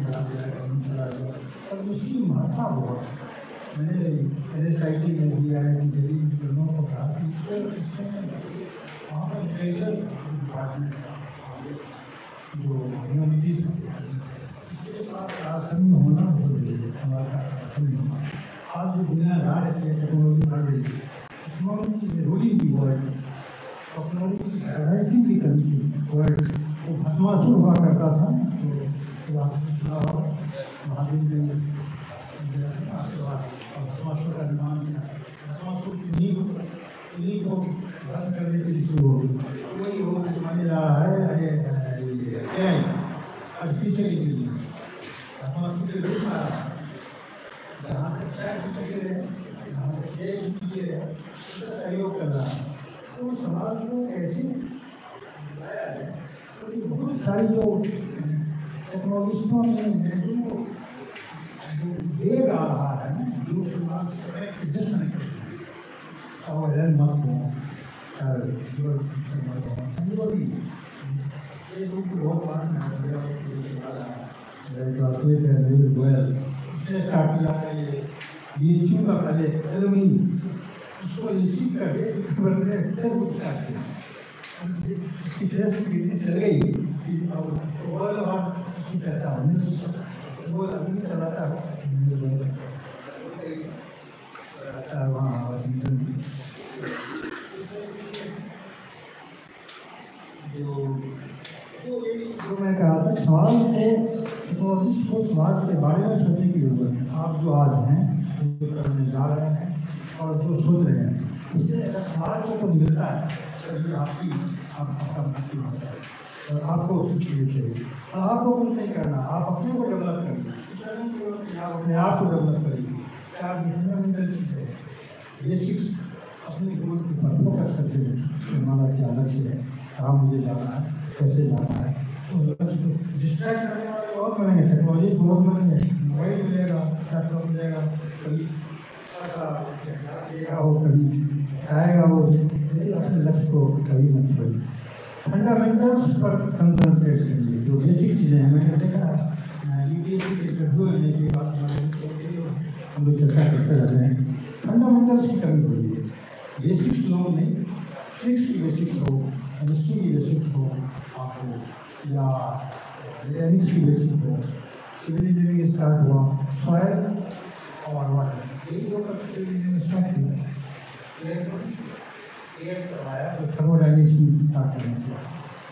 Speaker 5: पढ़ा दिया पर उसकी महत्ता बहुत है। मैंने NSIT में भी IIT दिल्ली में दोनों को कहा कि वहाँ पर लिटरेचर डिपार्टमेंट जो ह्यूमैनिटीज इसके साथ राजधानी होना बहुत जरूरी है। समाज का राजधानी होना आज जो दुनिया जा रही है, टेक्नोलॉजी बढ़ रही है, टेक्नोलॉजी की रूलिंग की वर्ल्ड, टेक्नोलॉजी की राइटिंग की कमी थी वर्ल्ड वो भस्मासुर हुआ करता था। तो महादेव ने भस्मासुर का निर्माण किया, भस्मासुर की नींव को बंद करने के लिए शुरू हो गई। वही वो माने जा रहा है आर्टिफिशियल इंटेलिजेंस भस्मासुर के रूप में आ रहा है। जहाँ तक सहयोग कर रहा है तो समाज को कैसे लाया जाए। तो ये बहुत सारी जो टेक्नोलॉजिस्टों में जो वेग आ रहा है ना, जो समाज से डिस्कनेक्ट और एलन मस्क हो ये लोग बहुत बार उसने स्टार्ट किया BHU का पहले एलुमिनी उसको रिसीव करके फेसबुक स्टार्ट किया। उसकी फेसबुक इतनी चल गई कि वर्ल्ड वार उसकी चर्चा होने वो अभी भी चलाता है वहाँ वाशिंगटन में। जो मैं कहा था समाज को समाज के बारे में सोचने की जरूरत है। आप जो आज हैं, जो करने जा रहे हैं और जो सोच रहे हैं, उससे अगर समाज को कुछ मिलता है तभी आपका मृत्यु होता है। और आपको उसकी चीज़ें चाहिए और आपको कुछ नहीं करना, आप अपने को डेवलप करिए, आप अपने आप को डेवलप करिए। चार फंडामेंटल चीज़ें बेसिक्स अपने गोल के ऊपर फोकस करते हुए हमारा क्या लक्ष्य है, कहाँ मुझे जाना है, कैसे जाना है। उस लक्ष्य को डिस्ट्रैक्ट करने वाले बहुत मिलेंगे, टेक्नोलॉजी बहुत मिलेंगे, मोबाइल मिलेगा, लैपटॉप मिलेगा, कभी देगा हो, कभी आएगा वो। अपने लक्ष्य को कभी मत छोड़िए, फंडामेंटल्स पर कंसंट्रेट करिए। जो बेसिक चीज़ें हैं, मैंने देखा है UPSC के इंटरव्यू लेने के बाद हम लोग चर्चा करते रहते हैं, फंडामेंटल्स की कमी हो रही है। बेसिक्स लोग नहीं, फिजिक्स की बेसिक्स हो, केमिस्ट्री की बेसिक्स हो आपको, या मैकेनिक्स की बेसिक्स हो, सिविल इंजीनियरिंग स्टार्ट हुआ, सॉयल और वाटर, यही दो सिविल इंजीनियरिंग स्टार्ट किया। एयर करवाया तो थर्मोडायनेमिक्स की स्टार्ट करना चाहिए,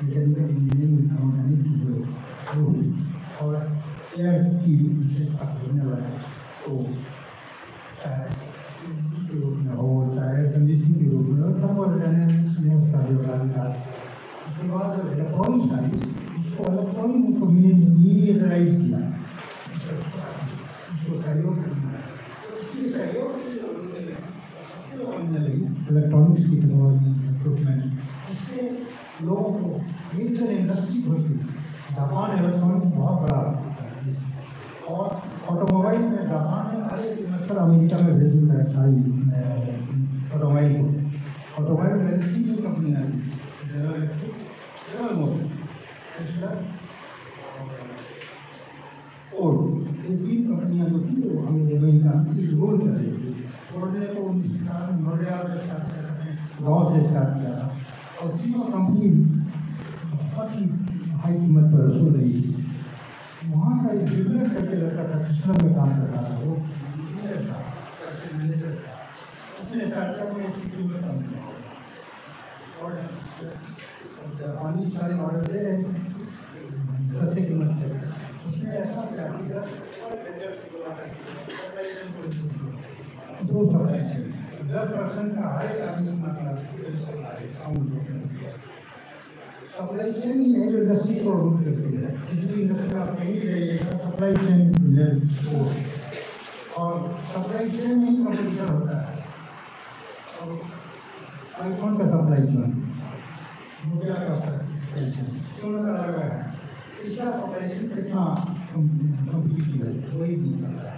Speaker 5: मैकेनिकल इंजीनियरिंग थर्मोडायनेमिक्स की जो शुरू हुई और एयर की विशेषता होने लगा। तो चाहे के रूप में हो, चाहे एयर कंडीशनिंग के रूप में हो, थर्मोडायनेमिक्स ने उसका जो विकास किया। उसके बाद जब इलेक्ट्रॉनिक्स आई, उसको इलेक्ट्रॉनिक को मिनिएचराइज किया, उसको सहयोग करना, उसके सहयोग से इलेक्ट्रॉनिक्स की टेक्नोलॉजी इक्विपमेंट, इससे लोगों को मेजर इंडस्ट्री होती है। जापान इलेक्ट्रॉनिक बहुत बड़ा और ऑटोमोबाइल में जापान ने हर एक इन्वेस्टर अमेरिका में भेज दिया है सारी ऑटोमोबाइल को। ऑटोमोबाइल में तीन कंपनियाँ थी, जनरल मोटर, टेस्ला और ये तीन कंपनियाँ जो थी वो अमेरिका की रोल कर रही थी। फोर्ड ने तो 1991 में स्टार्ट किया, गाँव से स्टार्ट किया था और तीनों कंपनी बहुत ही हाई कीमत पर वसूल रही थी। वहाँ का एक बिजनेस करके लड़का था, कृष्णा में काम कर रहा था, वो इंजीनियर था, मैनेजर था। उसने स्टार्टअप में इसकी कीमत कम की और जापानी सारे ऑर्डर दे रहे थे, सस्ते कीमत थे। उसने ऐसा किया कि 10% का हर एक आदमी मतलब सप्लाई चेन ही है जो इंडस्ट्री को रूट करती है। किसी इंडस्ट्री में आप कहीं भी जाइएगा सप्लाई चेन और सप्लाई चेन में ही कंपटीशन होता है। और आईफोन का सप्लाई चेन, नोकिया का सप्लाई चेन, दोनों का अलग है। इसका सप्लाई चेन कितना कम्पीटिटिव है वही नहीं पता है।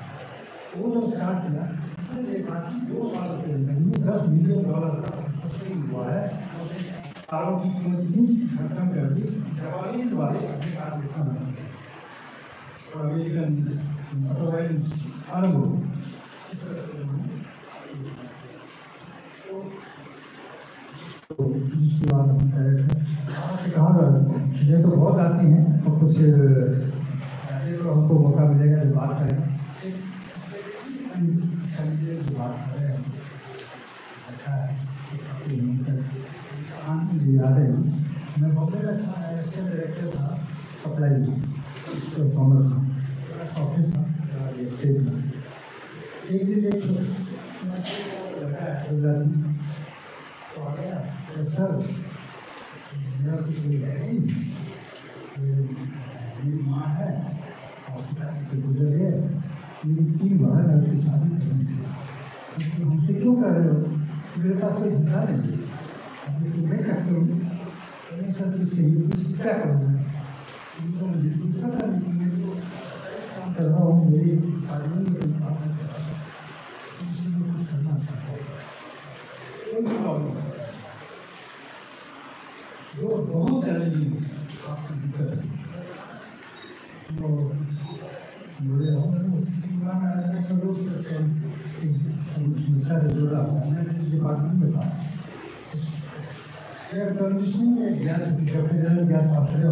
Speaker 5: वो जब स्टार्ट किया उसने देखा कि 2 साल के अंदर में $10 मिलियन का सस्टेन हुआ है। कारों की कीमत इतनी खत्म कर दी, जापानीज वाले अपने कार बेचना बंद कर दिए और अमेरिकन ऑटोमोबाइल आरंभ हो गई। तो जिसकी बात हम कह रहे थे, कहाँ से कहाँ चीज़ें तो बहुत आती हैं और कुछ तो हमको मौका मिलेगा जो बात करेंगे। जो बात कर रहे हैं अच्छा है, मुझे याद है मैं बॉम्बे का था, एडिशनल डायरेक्टर था सप्लाई कॉमर्स में, ऑफिस था स्टेट में। एक दिन एक लड़का है गुजराती तो आ गया, सर मेरा कुछ कोई है नहीं, मेरी माँ है और पिताजी से गुजर गए, मेरी 3 बहन है, उसकी शादी करनी थी, हमसे क्यों कर रहे हो? मेरे पास कोई धंधा नहीं है, मैं करता हूँ मैं सर इसके लिए कुछ क्या करूँगा? तो मुझे कुछ पता नहीं, मैं तो काम कर रहा हूँ, मेरी आदमी में कोई काम नहीं कर रहा, किसी में कुछ करना चाहता हूँ, कोई प्रॉब्लम नहीं। जो बहुत चैलेंजिंग आपकी दिक्कत है तो बोले सारे जोड़ा डिपार्टमेंट में था। एयर कंडीशनिंग में गैस रेफ्रिजरेटर गैस आते हैं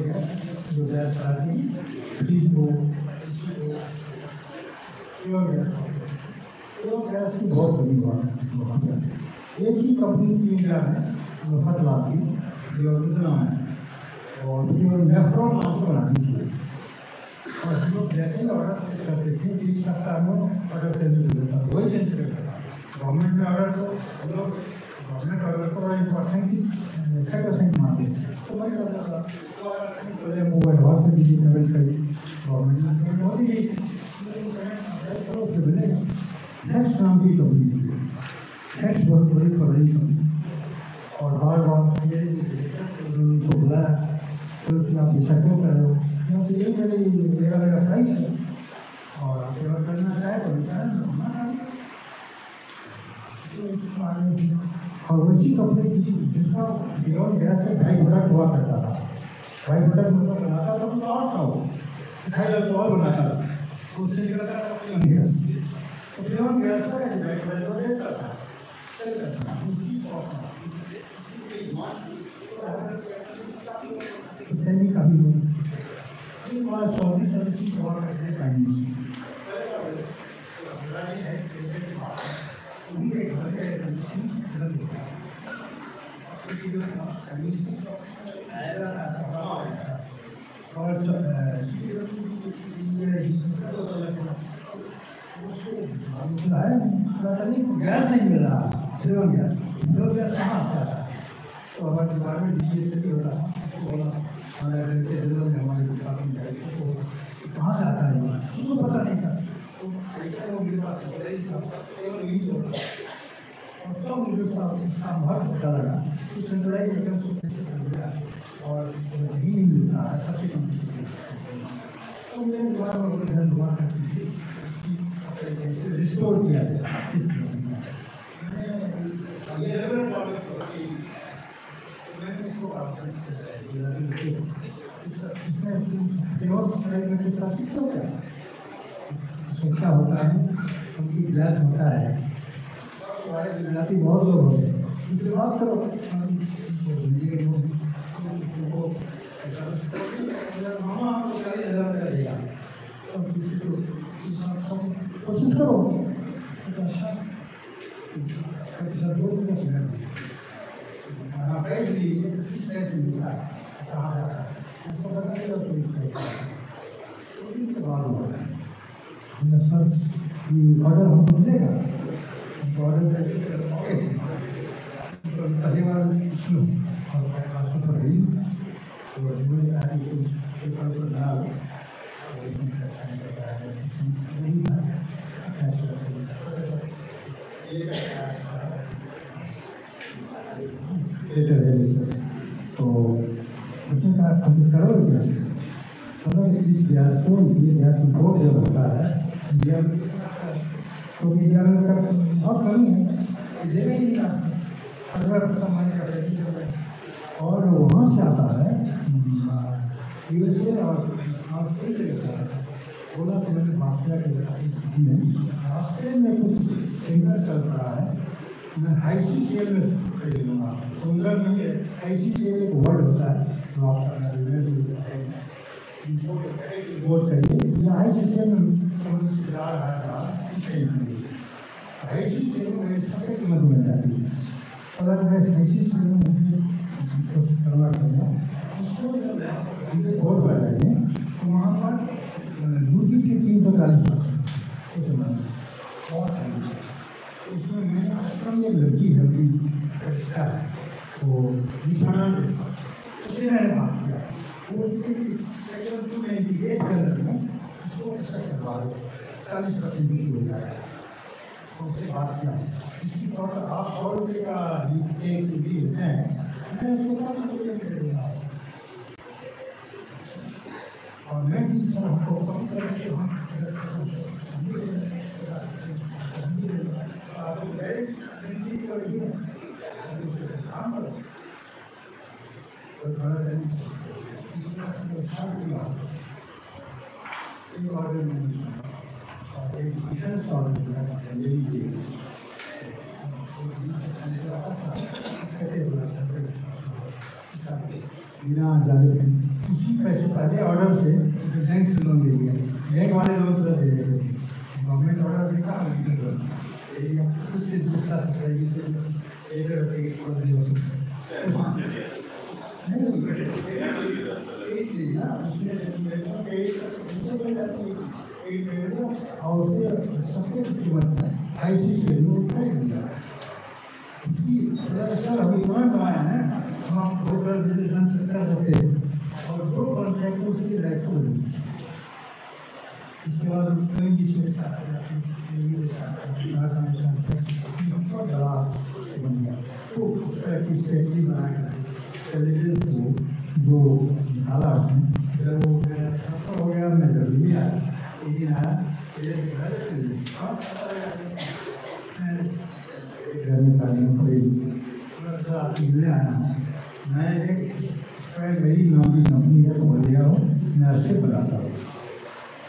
Speaker 5: गैस जो गैस आती है फ्रिज को गैस की बहुत बड़ी बात है। एक ही कंपनी थी इंडिया में फतला की जो इतना है और नेफ्रॉन नाम से बनाती थी और हम लोग जैसे ही ऑर्डर प्लेस करते थे 3 सप्ताह में ऑर्डर प्लेस हो जाता था, वही कैंसिल करता था। गवर्नमेंट में ऑर्डर तो हम लोग गवर्नमेंट ऑर्डर को 1% मानते थे तो मैं करता था मोबाइल एडवांस में भी पेमेंट करी, गवर्नमेंट ने पेमेंट हो ही गई थी, फिर मिलेगा। नेक्स्ट नाम की कंपनी थी, नेक्स्ट बहुत बड़ी कंपनी और बार बार उनको बुलाया तो आप ऐसा क्यों कर रहे हो? तो ये मेरा प्राइस है और आप पेमेंट करना चाहे तो और वैसी कंपनी थी जिसका बियॉन्ड गैस से बाई प्रोडक्ट हुआ करता था। बाई प्रोडक्ट मतलब बनाता था तो और था वो तो और बनाता था, उससे निकलता था गैस, तो बियॉन्ड गैस का बाई प्रोडक्ट को बेचता था, सेल करता था। इसलिए कभी हमारा सॉफ्टवेयर सर्विसिंग प्रोवाइड करते हैं फाइनेंस उनके घर के सर्विसिंग अलग होता है और गैस नहीं मिल रहा, गैस कहाँ से आता है? तो हमारे डिपार्टमेंट से भी होता है, बोला हमारे डिपार्टमेंट कहाँ से आता है उसको पता नहीं था, तो मेरे पास और तब मुझे उसका बहुत पता लगा कि सेंट्रलाइज आइटम्स को कैसे कर दिया और नहीं मिलता है सबसे कम। तो मैंने दोबारा दुआ करती थी कि कैसे रिस्टोर किया जाए, किस तरह से क्या होता है, उनकी ग्लास होता है, हमारे गुजराती बहुत लोग होते हैं, इससे बात करो मामा आपको 40,000 रुपया देगा, कोशिश करो प्राइस किस तरह से मिलता है, कहाँ जाता है, उसको बताइएगा। सवाल हुआ है। सर ये ऑर्डर हमको मिलेगा, ऑर्डर तो पहली बार सुनो और क्लास में पढ़ रही तो मुझे आगे तुम पेपर पर बना लो और ऐसा नहीं करता है लेटर है सर। तो उसने कहा हम करोगे कैसे, मतलब इस गैस को ये गैस इम्पोर्ट जब होता है इंडिया में तो इंडिया में का बहुत कमी है, देगा ही नहीं आप 10,000 सामान का पैसे और वहाँ से आता है USA और ऑस्ट्रेलिया से आता है। बोला तो मैंने बात किया कि नहीं रास्ते में कुछ टेंकर चल रहा है, ICCL में खरीद लूँगा। सुंदर में ICCL एक वर्ड होता है जो आप वोट करिए या ICCL में समुद्र से जा रहा था ICCL में सबसे कीमत मिल जाती है। अगर मैं ICCL में मुझे कोशिश करना पड़ेगा उसको मुझे वोट बढ़ जाएंगे तो वहाँ पर ड्यूटी से 340% कुछ बहुत है। उसमें मैंने अक्रम एक लड़की है रिश्ता है वो उससे मैंने बात किया, वो सेक्शन 298 के अंदर में उसको ऐसा करवा दो 40% ड्यूटी हो जाएगा। तो उससे बात किया इसकी तौर पर आप 100 रुपये का एक ड्यूटी होते हैं, मैं उसको 500 रुपये दे दूँगा और मैं भी सर हमको कम करके हम 10% करिए काम करो तो बड़ा एक ऑर्डर मैंने और एक डिफेंस ऑर्डर दिया लेडी के बिना जाने उसी पैसे पहले ऑर्डर से बैंक से लोन ले लिया, बैंक वाले लोन तो दे देते थे, गवर्नमेंट ऑर्डर देखा उससे दूसरा और उससे सस्ते कीमत में ICCL में खरीद लिया। उसकी सर अभी इतना कमाया है हम होटल बिजनेस कर सकते हैं और 2 कॉन्ट्रैक्ट उसकी लाइफ को बनी। इसके बाद कहीं जिसमें बड़ा बन गया तो उस तरह की स्ट्रेटजी बनाकर सेलिब्रेट को जो निकाला उसने जब वो हो गया मैं जब भी आया एक दिन आया घर में तालीम पड़ी आप मिलने आया हूँ, मैं एक मेरी नौकरी है तो बोल गया हूँ मैं अच्छे बनाता हूँ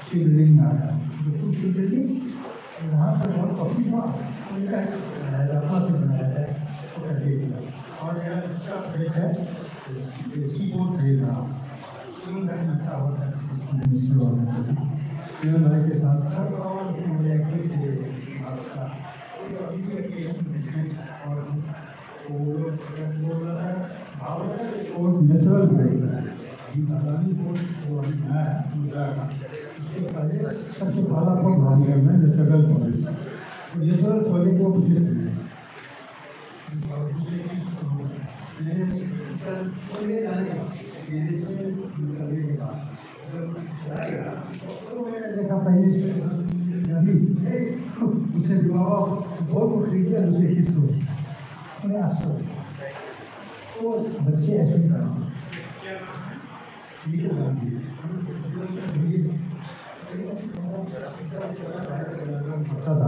Speaker 5: शिव बिल्डिंग में आया बिल्कुल शिव बिल्डिंग यहाँ से बहुत कॉफी हुआ अपना से बनाया है तो कर दिया और मेरा दूसरा प्लेट है सी बोर्ड खरीद रहा हूँ शिवन भाई के साथ सब मुझे एक्टिव थे और नेचुरल ब्रेक है अभी बोर्ड जो अभी नया है मुद्रा का उसके पहले सबसे पहला पॉइंट भागीगर में नेचुरल पॉइंट तो नेचुरल पॉइंट को विजिट करें और दूसरे मेरे जाएगा मेरे से निकलने के बाद जब जाएगा तो मैंने देखा पहले से उसने बाबा बहुत को खरीदिया दूसरे किसको मैंने आश्चर्य तो बच्चे ऐसे ही करते पता था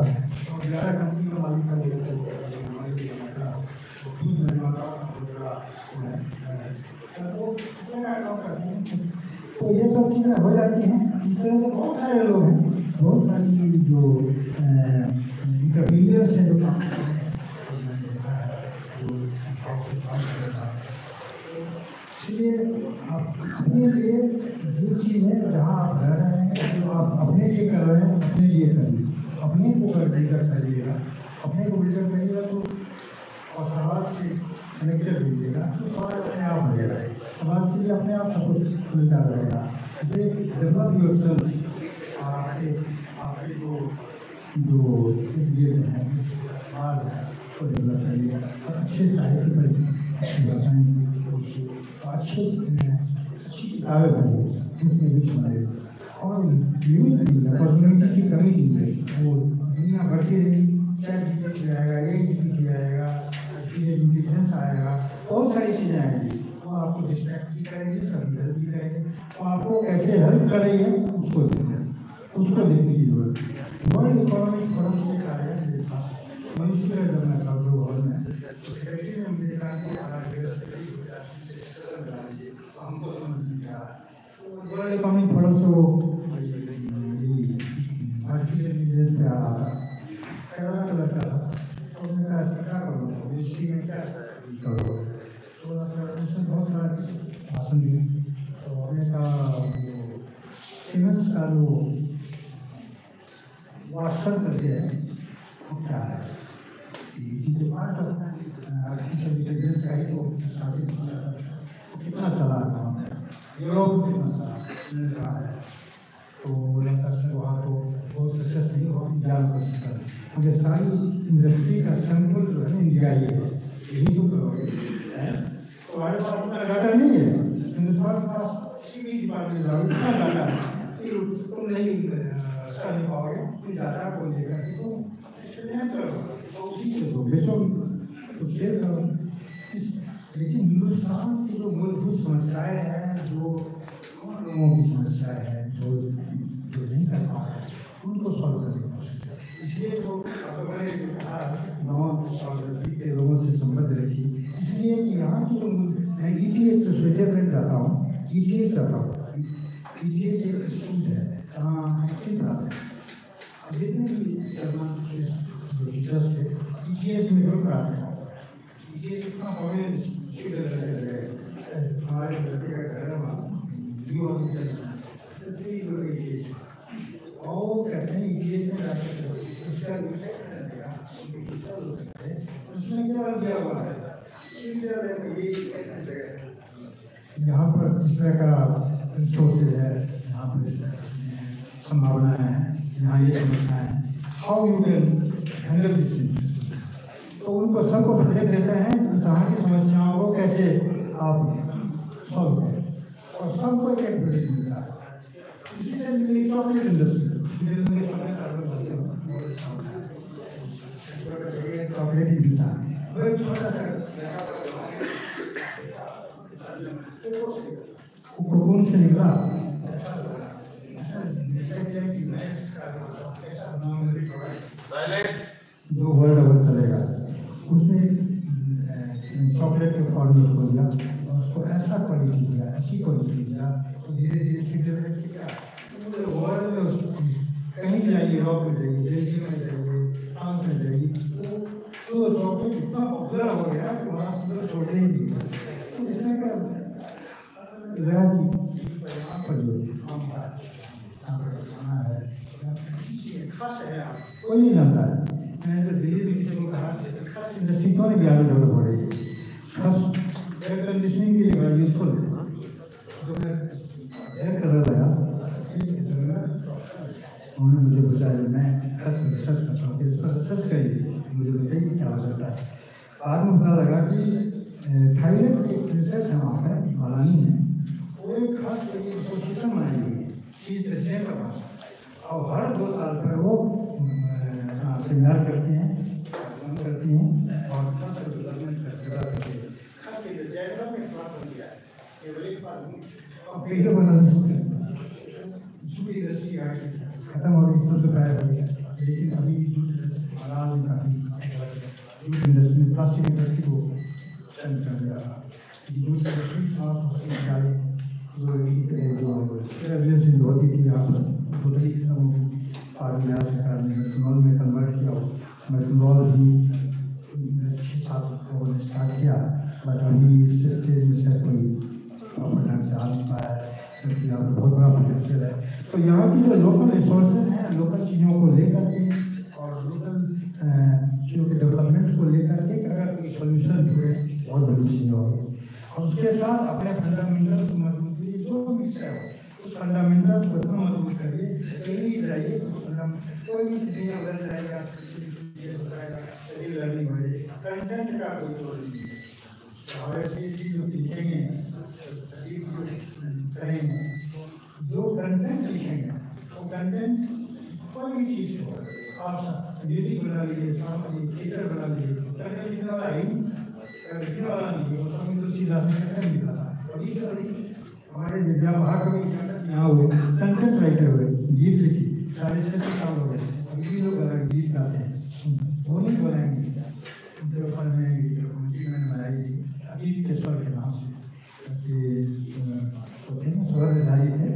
Speaker 5: और ग्यारह कंपनी का मालिक था तो ये सब चीज़ें हो जाती हैं। इस तरह से बहुत सारे लोग हैं, बहुत सारी जो इंटरमीडिएट्स हैं जो काम इसलिए आप अपने लिए जो चीज़ है जहाँ आप रह रहे हैं जो आप अपने लिए कर रहे हैं अपने लिए करिए, अपने को अगर बिल्डर करिएगा अपने को बिल्डर करिएगा तो और समाज से कनेक्टेड रहिएगा तो समाज अपने आप बढ़ेगा, समाज के लिए अपने आप सब कुछ मिलता रहेगा। इसे डेवलप योरसेल्फ आपके आपके जो इसलिए हैं समाज है उसको डेवलप करिए और अच्छे साहित्य पढ़िए, अच्छी भाषाएं पढ़िए, अच्छी किताबें पढ़िए, उसमें भी सुनाइए और यूज कीजिए। अपॉर्चुनिटी की कमी नहीं है, वो दुनिया बढ़ती रहेगी, चैट जीपीटी आएगा, एआई आएगा, इंटेलिजेंस आएगा, बहुत सारी चीज़ें आएंगी, वो आपको डिस्ट्रैक्ट भी करेंगे, कभी हेल्प भी करेंगे, तो आपको कैसे हेल्प करेंगे उसको देखने की जरूरत है। वर्ल्ड इकोनॉमिक फोरम से आया मेरे पास मनुष्य का जब मैं था जो हॉल में तो सेक्रेटरी ने मुझे कहा कि हमको समझ नहीं आ रहा। वर्ल्ड इकोनॉमिक फोरम से वो आर्टिफिशियल इंटेलिजेंस पे आ रहा था, केरला का लड़का था, तो मैंने कहा क्या करोगे मिनिस्ट्री में, क्या करोगे, तो उसने बहुत सारा भाषण दिए। तो हमने कहा सीमेंस का जो वाट्सन करके है वो क्या है, पार्ट ऑफ आर्टिफिशियल इंटेलिजेंस का ही तो कितना चला है वहाँ पे, यूरोप में कितना चला है, तो लगता है वहाँ तो बहुत सक्सेस नहीं हुआ, इंडिया में कोशिश कर क्योंकि सारी इंडस्ट्री का सैंपल जो है इंडिया ही है, यही तो करोगे। तो हमारे पास उतना डाटा नहीं है, हिंदुस्तान के पास किसी भी डिपार्टमेंट जाओ इतना डाटा है कि तुम नहीं कर नहीं पाओगे, तुम डाटा को लेकर के तुम तो उसी से दो बेचो तो शेयर करो। लेकिन हिंदुस्तान की जो मूलभूत समस्याएं हैं, जो लोगों की समस्याएं हैं, जो नहीं कर पा रहे हैं, उनको सॉल्व करने की कोशिश है। इसलिए जो मैंने कहा के लोगों से संबंध रखी, इसलिए कि यहाँ की जो मैं ETS से स्विट्जरलैंड जाता हूँ, ETS जाता हूँ, ETS एक इंस्टीट्यूट है जहाँ एक्टिंग कराते हैं, जितने भी जर्मन टीचर्स थे ETS में जरूर कराते हैं। ETS इतना बड़े स्विट्जरलैंड है, हमारे लड़के का घर है वहाँ, और कहते हैं ETS में जाकर उसका उसमें क्या किया हुआ है, यहाँ पर इस तरह का रिसोर्सेज है, यहाँ पर इस तरह संभावनाएं हैं, यहाँ ये समस्याएं हैं, how you can handle this, तो उनको सबको प्रोजेक्ट देते हैं यहाँ की समस्याओं को कैसे आप सॉल्व करें, और सबको एक प्रोजेक्ट मिलता है। इसी से चॉकलेट इंडस्ट्री चॉकलेट ही मिलता है, छोटा सा कोकून से निकला जो वर्ल्ड ओवर चलेगा, उसने चॉकलेट के फॉर्मूले को दिया, उसको ऐसा क्वालिटी दिया, ऐसी क्वालिटी दिया, तो धीरे धीरे स्विट्जरलैंड क्या वर्ल्ड में कहीं भी जाइए, यूरोप में जाइए, बेल्जियम में जाइए, फ्रांस में जाइए, तो चॉकलेट इतना पॉपुलर हो गया कि वहाँ से छोड़ते ही नहीं। तो इस तरह का कोई नहीं जानता है। मैंने तो दिल्ली में किसी को कहा इंडस्ट्री क्यों नहीं बिहार में डेवलप हो रही है, बस एयर कंडीशनिंग के लिए बड़ा यूजफुल है। तो मैं एयर कलर लगा, उन्होंने मुझे बताया, मैं रिसर्च करता हूँ, इस पर रिसर्च करिए, मुझे बताइए क्या हो सकता है। बाद में पता लगा कि थाईलैंड की एक प्रिंसेस है वहाँ पर, महारानी है, वो एक खास एसोसिएशन बनाई हुई है, चीफ प्रेसिडेंट का पास, और हर 2 साल पर वो सेमिनार करती हैं और खास डेवलपमेंट करती हैं, खास डेवलपमेंट बात हो गया है, एक बार पेड़ बनाना खत्म हो गई, सब प्राय हो गया, लेकिन अभी जूट इंडस्ट्री में प्लास्टिक इंडस्ट्री को चंद कर दिया, जूट इंडस्ट्री जो होती थी यहाँ पर टोटली बिहार सरकार ने मेथनॉल में कन्वर्ट किया, मेथनॉल भी 6-7 लोगों ने स्टार्ट किया, बट अभी इस स्टेज में से कोई प्रॉपर ढंग से आ नहीं पाया है, सबकी यहाँ पर बहुत बड़ा पोटेंशियल है। तो यहाँ की जो लोकल रिसोर्सेज हैं, लोकल चीज़ों को लेकर के और लोकल चीज़ों के डेवलपमेंट को लेकर के अगर कोई सोल्यूशन ढूंढे, बहुत बड़ी चीज़ होगी। और उसके साथ अपने फंडामेंटल जो भी है उस फंडामेंटल को इतना मजबूत करिए, कहीं भी जाइए कोई भी चीज़ें अगर जाएगी आप लर्निंग हो जाएगी, कंटेंट का कोई जोड़ नहीं है। और ऐसी चीज़ जो लिखेंगे करेंगे, जो कंटेंट लिखेंगे वो कंटेंट कोई भी चीज़ हो, आप म्यूजिक बना लीजिए, थिएटर बना लीजिए, कंटेंट लिखने वाला है लिखने वाला नहीं है, उसमें तो चीज़ आदमी कंटेंट लिखा था। अभी सर हमारे विद्या भाग में यहाँ हुए कंटेंट राइटर हुए, गीत लिखी 6.5 साल हो गए, अभी भी लोग गीत गाते हैं, वो नहीं बनाएंगे। उनके ऊपर में मैंने बनाई थी अजीत केशवर के नाम से, थे ना सूरजधारी थे,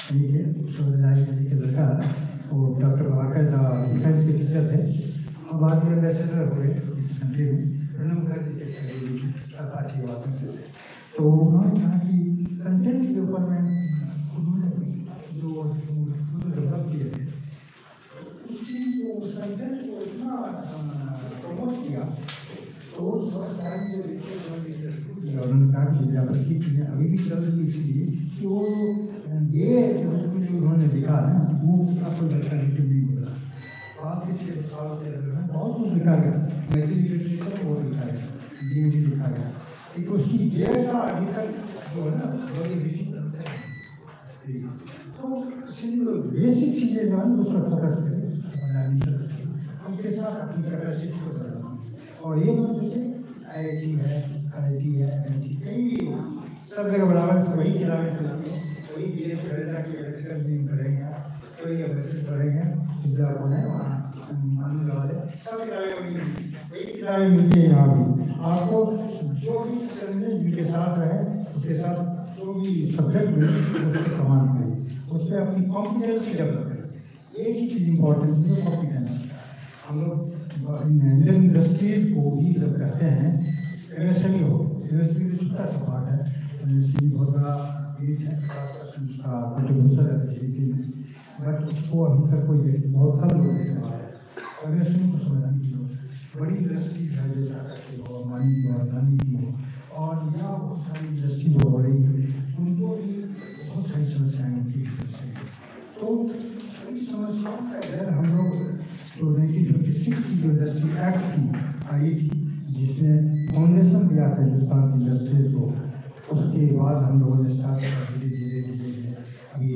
Speaker 5: ठीक है, सूरजधारी जी के लड़का वो डॉक्टर भाकर डिफेंस के टीचर थे और बाद में एम्बेसडर हुए इस कंट्री में, प्रणब मुखर्जी के पार्टी वालों से। तो उन्होंने कहा कि कंटेंट के ऊपर में उन्होंने जो डेवलप किए थे उसी को उस कंटेंट को इतना प्रमोट किया तो उन्होंने कहा कि विद्यापति की अभी भी चल रही इसलिए कि वो ये जो उन्होंने लिखा ना वो आपको अल्टरनेटिव नहीं मिला। बाद के 6 साल के अंदर में बहुत कुछ लिखा गया, मैथिली लिटरेचर वो लिखा गया, हिंदी लिखा गया, एक उसकी जय का अभी तक जो है ना बड़ी विचित्र है। तो इसलिए बेसिक चीज़ें जो है उस पर फोकस करें, उनके साथ अपनी कैपेसिटी को बढ़ाना। और ये मत सोचें IIT है, IIT है, MIT कहीं भी हो, सब जगह बराबर से वही किताबें चलती हैं, वही चीज़ें पढ़ेगा कि इलेक्ट्रिकल इंजीनियरिंग पढ़ेंगे, कोई एमएससी पढ़ेंगे, विद्यार्थी है वहाँ आने वाले सब किताबें वही किताबें मिलती हैं। यहाँ भी आपको जो भी जिनके साथ रहे उसके साथ जो भी सब्जेक्ट मिले उसको समान करिए, उस पर अपनी कॉम्पिटेंसी डेवलप करें। एक ही चीज़ इंपॉर्टेंट है कॉम्पिटेंसी। हम लोग इंडियन इंडस्ट्रीज को भी जब कहते हैं MSME हो, MSME तो छोटा सा पार्ट है, MSME बहुत बड़ा यूनिट है, उसका कंट्रीब्यूशन है GDP में, बट उसको अभी तक कोई बहुत कम लोग देखने वाले हैं। MSME को समझना की बड़ी इंडस्ट्रीज है जो करती हो, हमारी राजधानी की हो, और यहाँ बहुत सारी इंडस्ट्रीज हो बड़ी, उनको भी बहुत सारी समस्याएँ होती हैं। तो सभी समस्याओं का अगर हम लोग जो 1956 की जो इंडस्ट्री एक्ट थी आई थी, जिसने फाउंडेशन दिया था हिंदुस्तान की इंडस्ट्रीज को, उसके बाद हम लोगों ने स्टार्ट किया धीरे धीरे अभी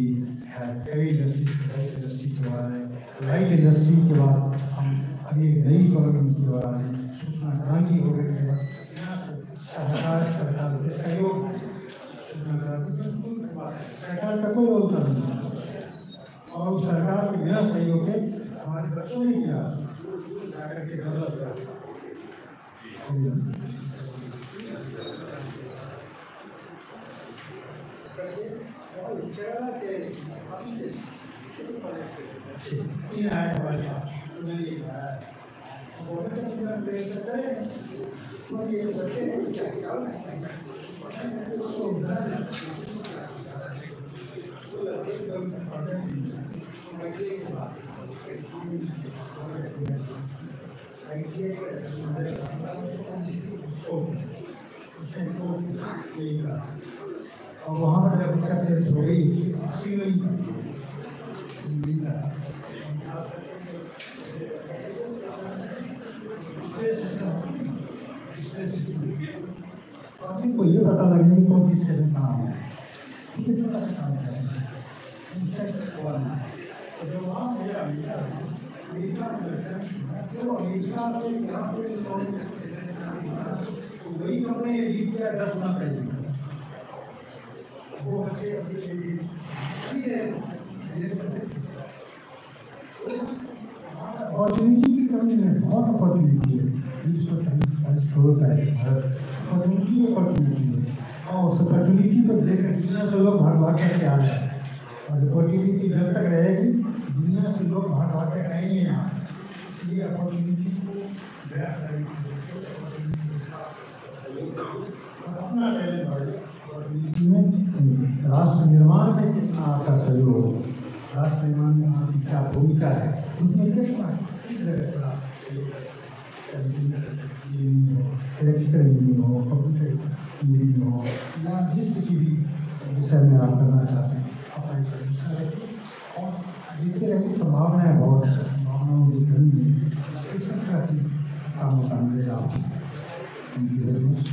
Speaker 5: हैवी इंडस्ट्री के बाद है, लाइट इंडस्ट्री के बाद हम अभी एक नई इकोनॉमी की ओर आ रहे हैं, सूचना क्रांति हो गई है, सरकार के सहयोग सरकार का कोई रोलता नहीं, और सरकार के बिना सहयोग के हमारे बच्चों ने किया करके गलत करा। और वहाँ पर जब एक्सेप्टेंस हो गई को ये पता लगे कि कौन किस तरह काम है, ठीक है, छोटा सा काम है, तो जब वहाँ मेरा अमेरिका तो वही कंपनी लीड किया 10 गुना पहले, वो बच्चे अपॉर्चुनिटी की कमी है, बहुत अपॉर्चुनिटी है, 340 करोड़ का है भारत, अपॉर्चुनिटी है, और उस अपॉर्चुनिटी को देखकर दुनिया से लोग भाग भाग करके आ रहे हैं, और अपॉर्चुनिटी जब तक रहेगी दुनिया से लोग भाग भाग कर आएंगे यहाँ, इसलिए अपॉर्चुनिटी को ग्रैब करेंगे, अपना टैलेंट बढ़े। राष्ट्र निर्माण में कितना आपका सहयोग, राष्ट्र निर्माण में आपकी क्या भूमिका है, उसमें कितना किस जगह पर आप इलेक्ट्रिकल इंजीनियरिंग हो, कंप्यूटर इंजीनियरिंग हो, या जिस किसी भी विषय में आप करना चाहते हैं, अपना संभावनाएं बहुत है, संभावनाओं की कमी है, इस तरह की काम होता मिलेगा। Thank you very much.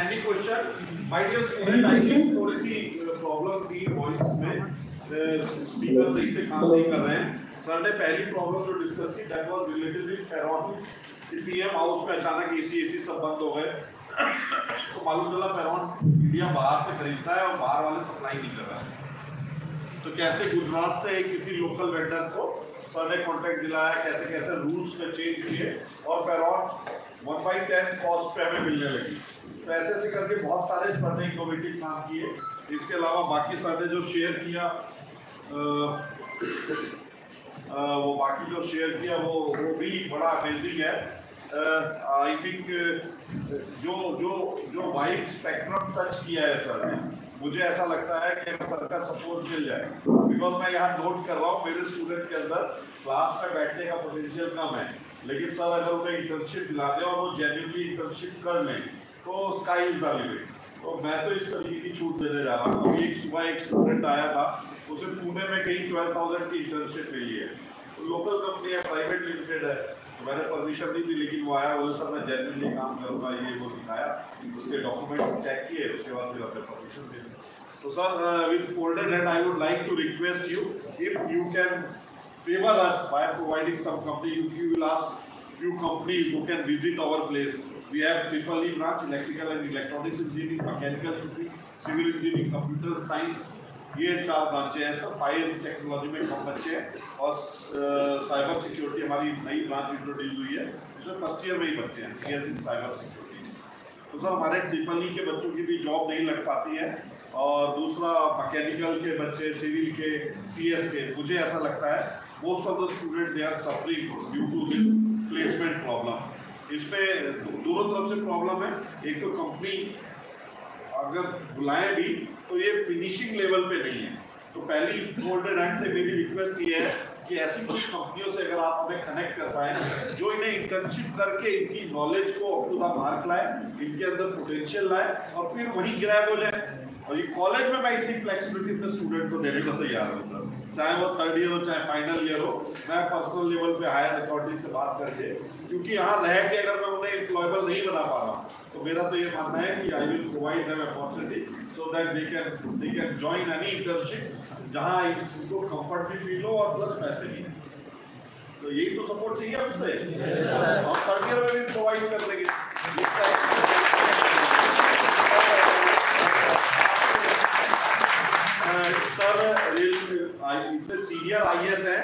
Speaker 1: Any question? My dear student, I think थोड़ी सी प्रॉब्लम थी वॉइस में, स्पीकर सही से काम नहीं कर रहे हैं। सर ने पहली प्रॉब्लम जो डिस्कस की दैट वाज रिलेटेड विद फेरॉन कि पीएम हाउस में अचानक एसी सब बंद हो गए। तो मालूम चला फेरॉन इंडिया बाहर से खरीदता है और बाहर वाले सप्लाई नहीं कर रहा है। तो कैसे गुजरात से किसी लोकल वेंडर को सर ने कॉन्टैक्ट दिलाया, कैसे कैसे रूल्स में चेंज किए और फेरॉन 1/10 कॉस्ट पे हमें मिलने लगी। तो ऐसे ऐसे करके बहुत सारे सर ने इनोवेटिव काम किए। इसके अलावा बाकी सर ने जो शेयर किया वो भी बड़ा अमेजिंग है। आई थिंक जो वाइड स्पेक्ट्रम टच किया है सर ने, मुझे ऐसा लगता है कि सर का सपोर्ट मिल जाए, बिकॉज मैं यहाँ नोट कर रहा हूँ मेरे स्टूडेंट के अंदर क्लास में बैठने का पोटेंशियल कम है, लेकिन सर अगर उन्हें इंटर्नशिप दिला दें और वो जेन्युइनली इंटर्नशिप कर लें तो स्काई इज द लिमिट। तो मैं तो इस तरीके की छूट देने जा रहा हूँ। अभी सुबह एक स्टूडेंट आया था, उसे पुणे में कहीं 12,000 की इंटर्नशिप मिली है। तो लोकल कंपनी है, प्राइवेट लिमिटेड है, तो मैंने परमिशन नहीं दी, लेकिन वो आया, बोले सर मैं जेन्युइनली काम करूँगा, ये वो दिखाया, उसके डॉक्यूमेंट चेक किए, उसके बाद फिर अपने परमिशन दे दी। तो sir with folded hand I would like to request you if you can favor us by providing some company, if you will ask few companies who can visit our place. We have triple E branch, electrical and electronics engineering, mechanical engineering, civil engineering, computer science, ये 4 ब्रांचें हैं sir. Fire technology में कम बच्चे हैं और cyber security हमारी नई branch introduce हुई है, इसमें फर्स्ट ईयर में ही बच्चे हैं CS इन साइबर सिक्योरिटी। तो सर हमारे ट्रिपल ई के बच्चों की भी जॉब नहीं लग पाती है, और दूसरा मैकेनिकल के बच्चे, सिविल के, CS के, मुझे ऐसा लगता है most of the students they are suffering due to this placement problem। इसमें दोनों तरफ से प्रॉब्लम है। एक तो कंपनी अगर बुलाएं भी तो ये फिनिशिंग लेवल पे नहीं है। तो पहली फोल्डेड हैंड से मेरी रिक्वेस्ट ये है कि ऐसी कुछ कंपनियों से अगर आप हमें कनेक्ट कर पाए जो इन्हें इंटर्नशिप करके इनकी नॉलेज को अप टू द मार्क लाए, इनके अंदर पोटेंशियल लाए और फिर वहीं ग्रैब हो जाए। और ये कॉलेज में मैं इतनी फ्लेक्सिबिलिटी अपने स्टूडेंट को देने को तैयार हूँ सर, चाहे वो 3rd ईयर हो चाहे फाइनल ईयर हो। मैं पर्सनल लेवल पे हायर अथॉरिटी से बात करके, क्योंकि यहाँ रह के अगर मैं उन्हें एम्प्लॉयबल नहीं बना पा रहा तो मेरा तो ये मानना है कि I will provide them opportunity so that they can join any internship जहाँ इनको कंफर्ट भी फील हो और प्लस पैसे भी। तो यही तो सपोर्ट चाहिए हमसे, और 3rd ईयर में भी प्रोवाइड कर देंगे। सर इतने सीनियर IAS हैं,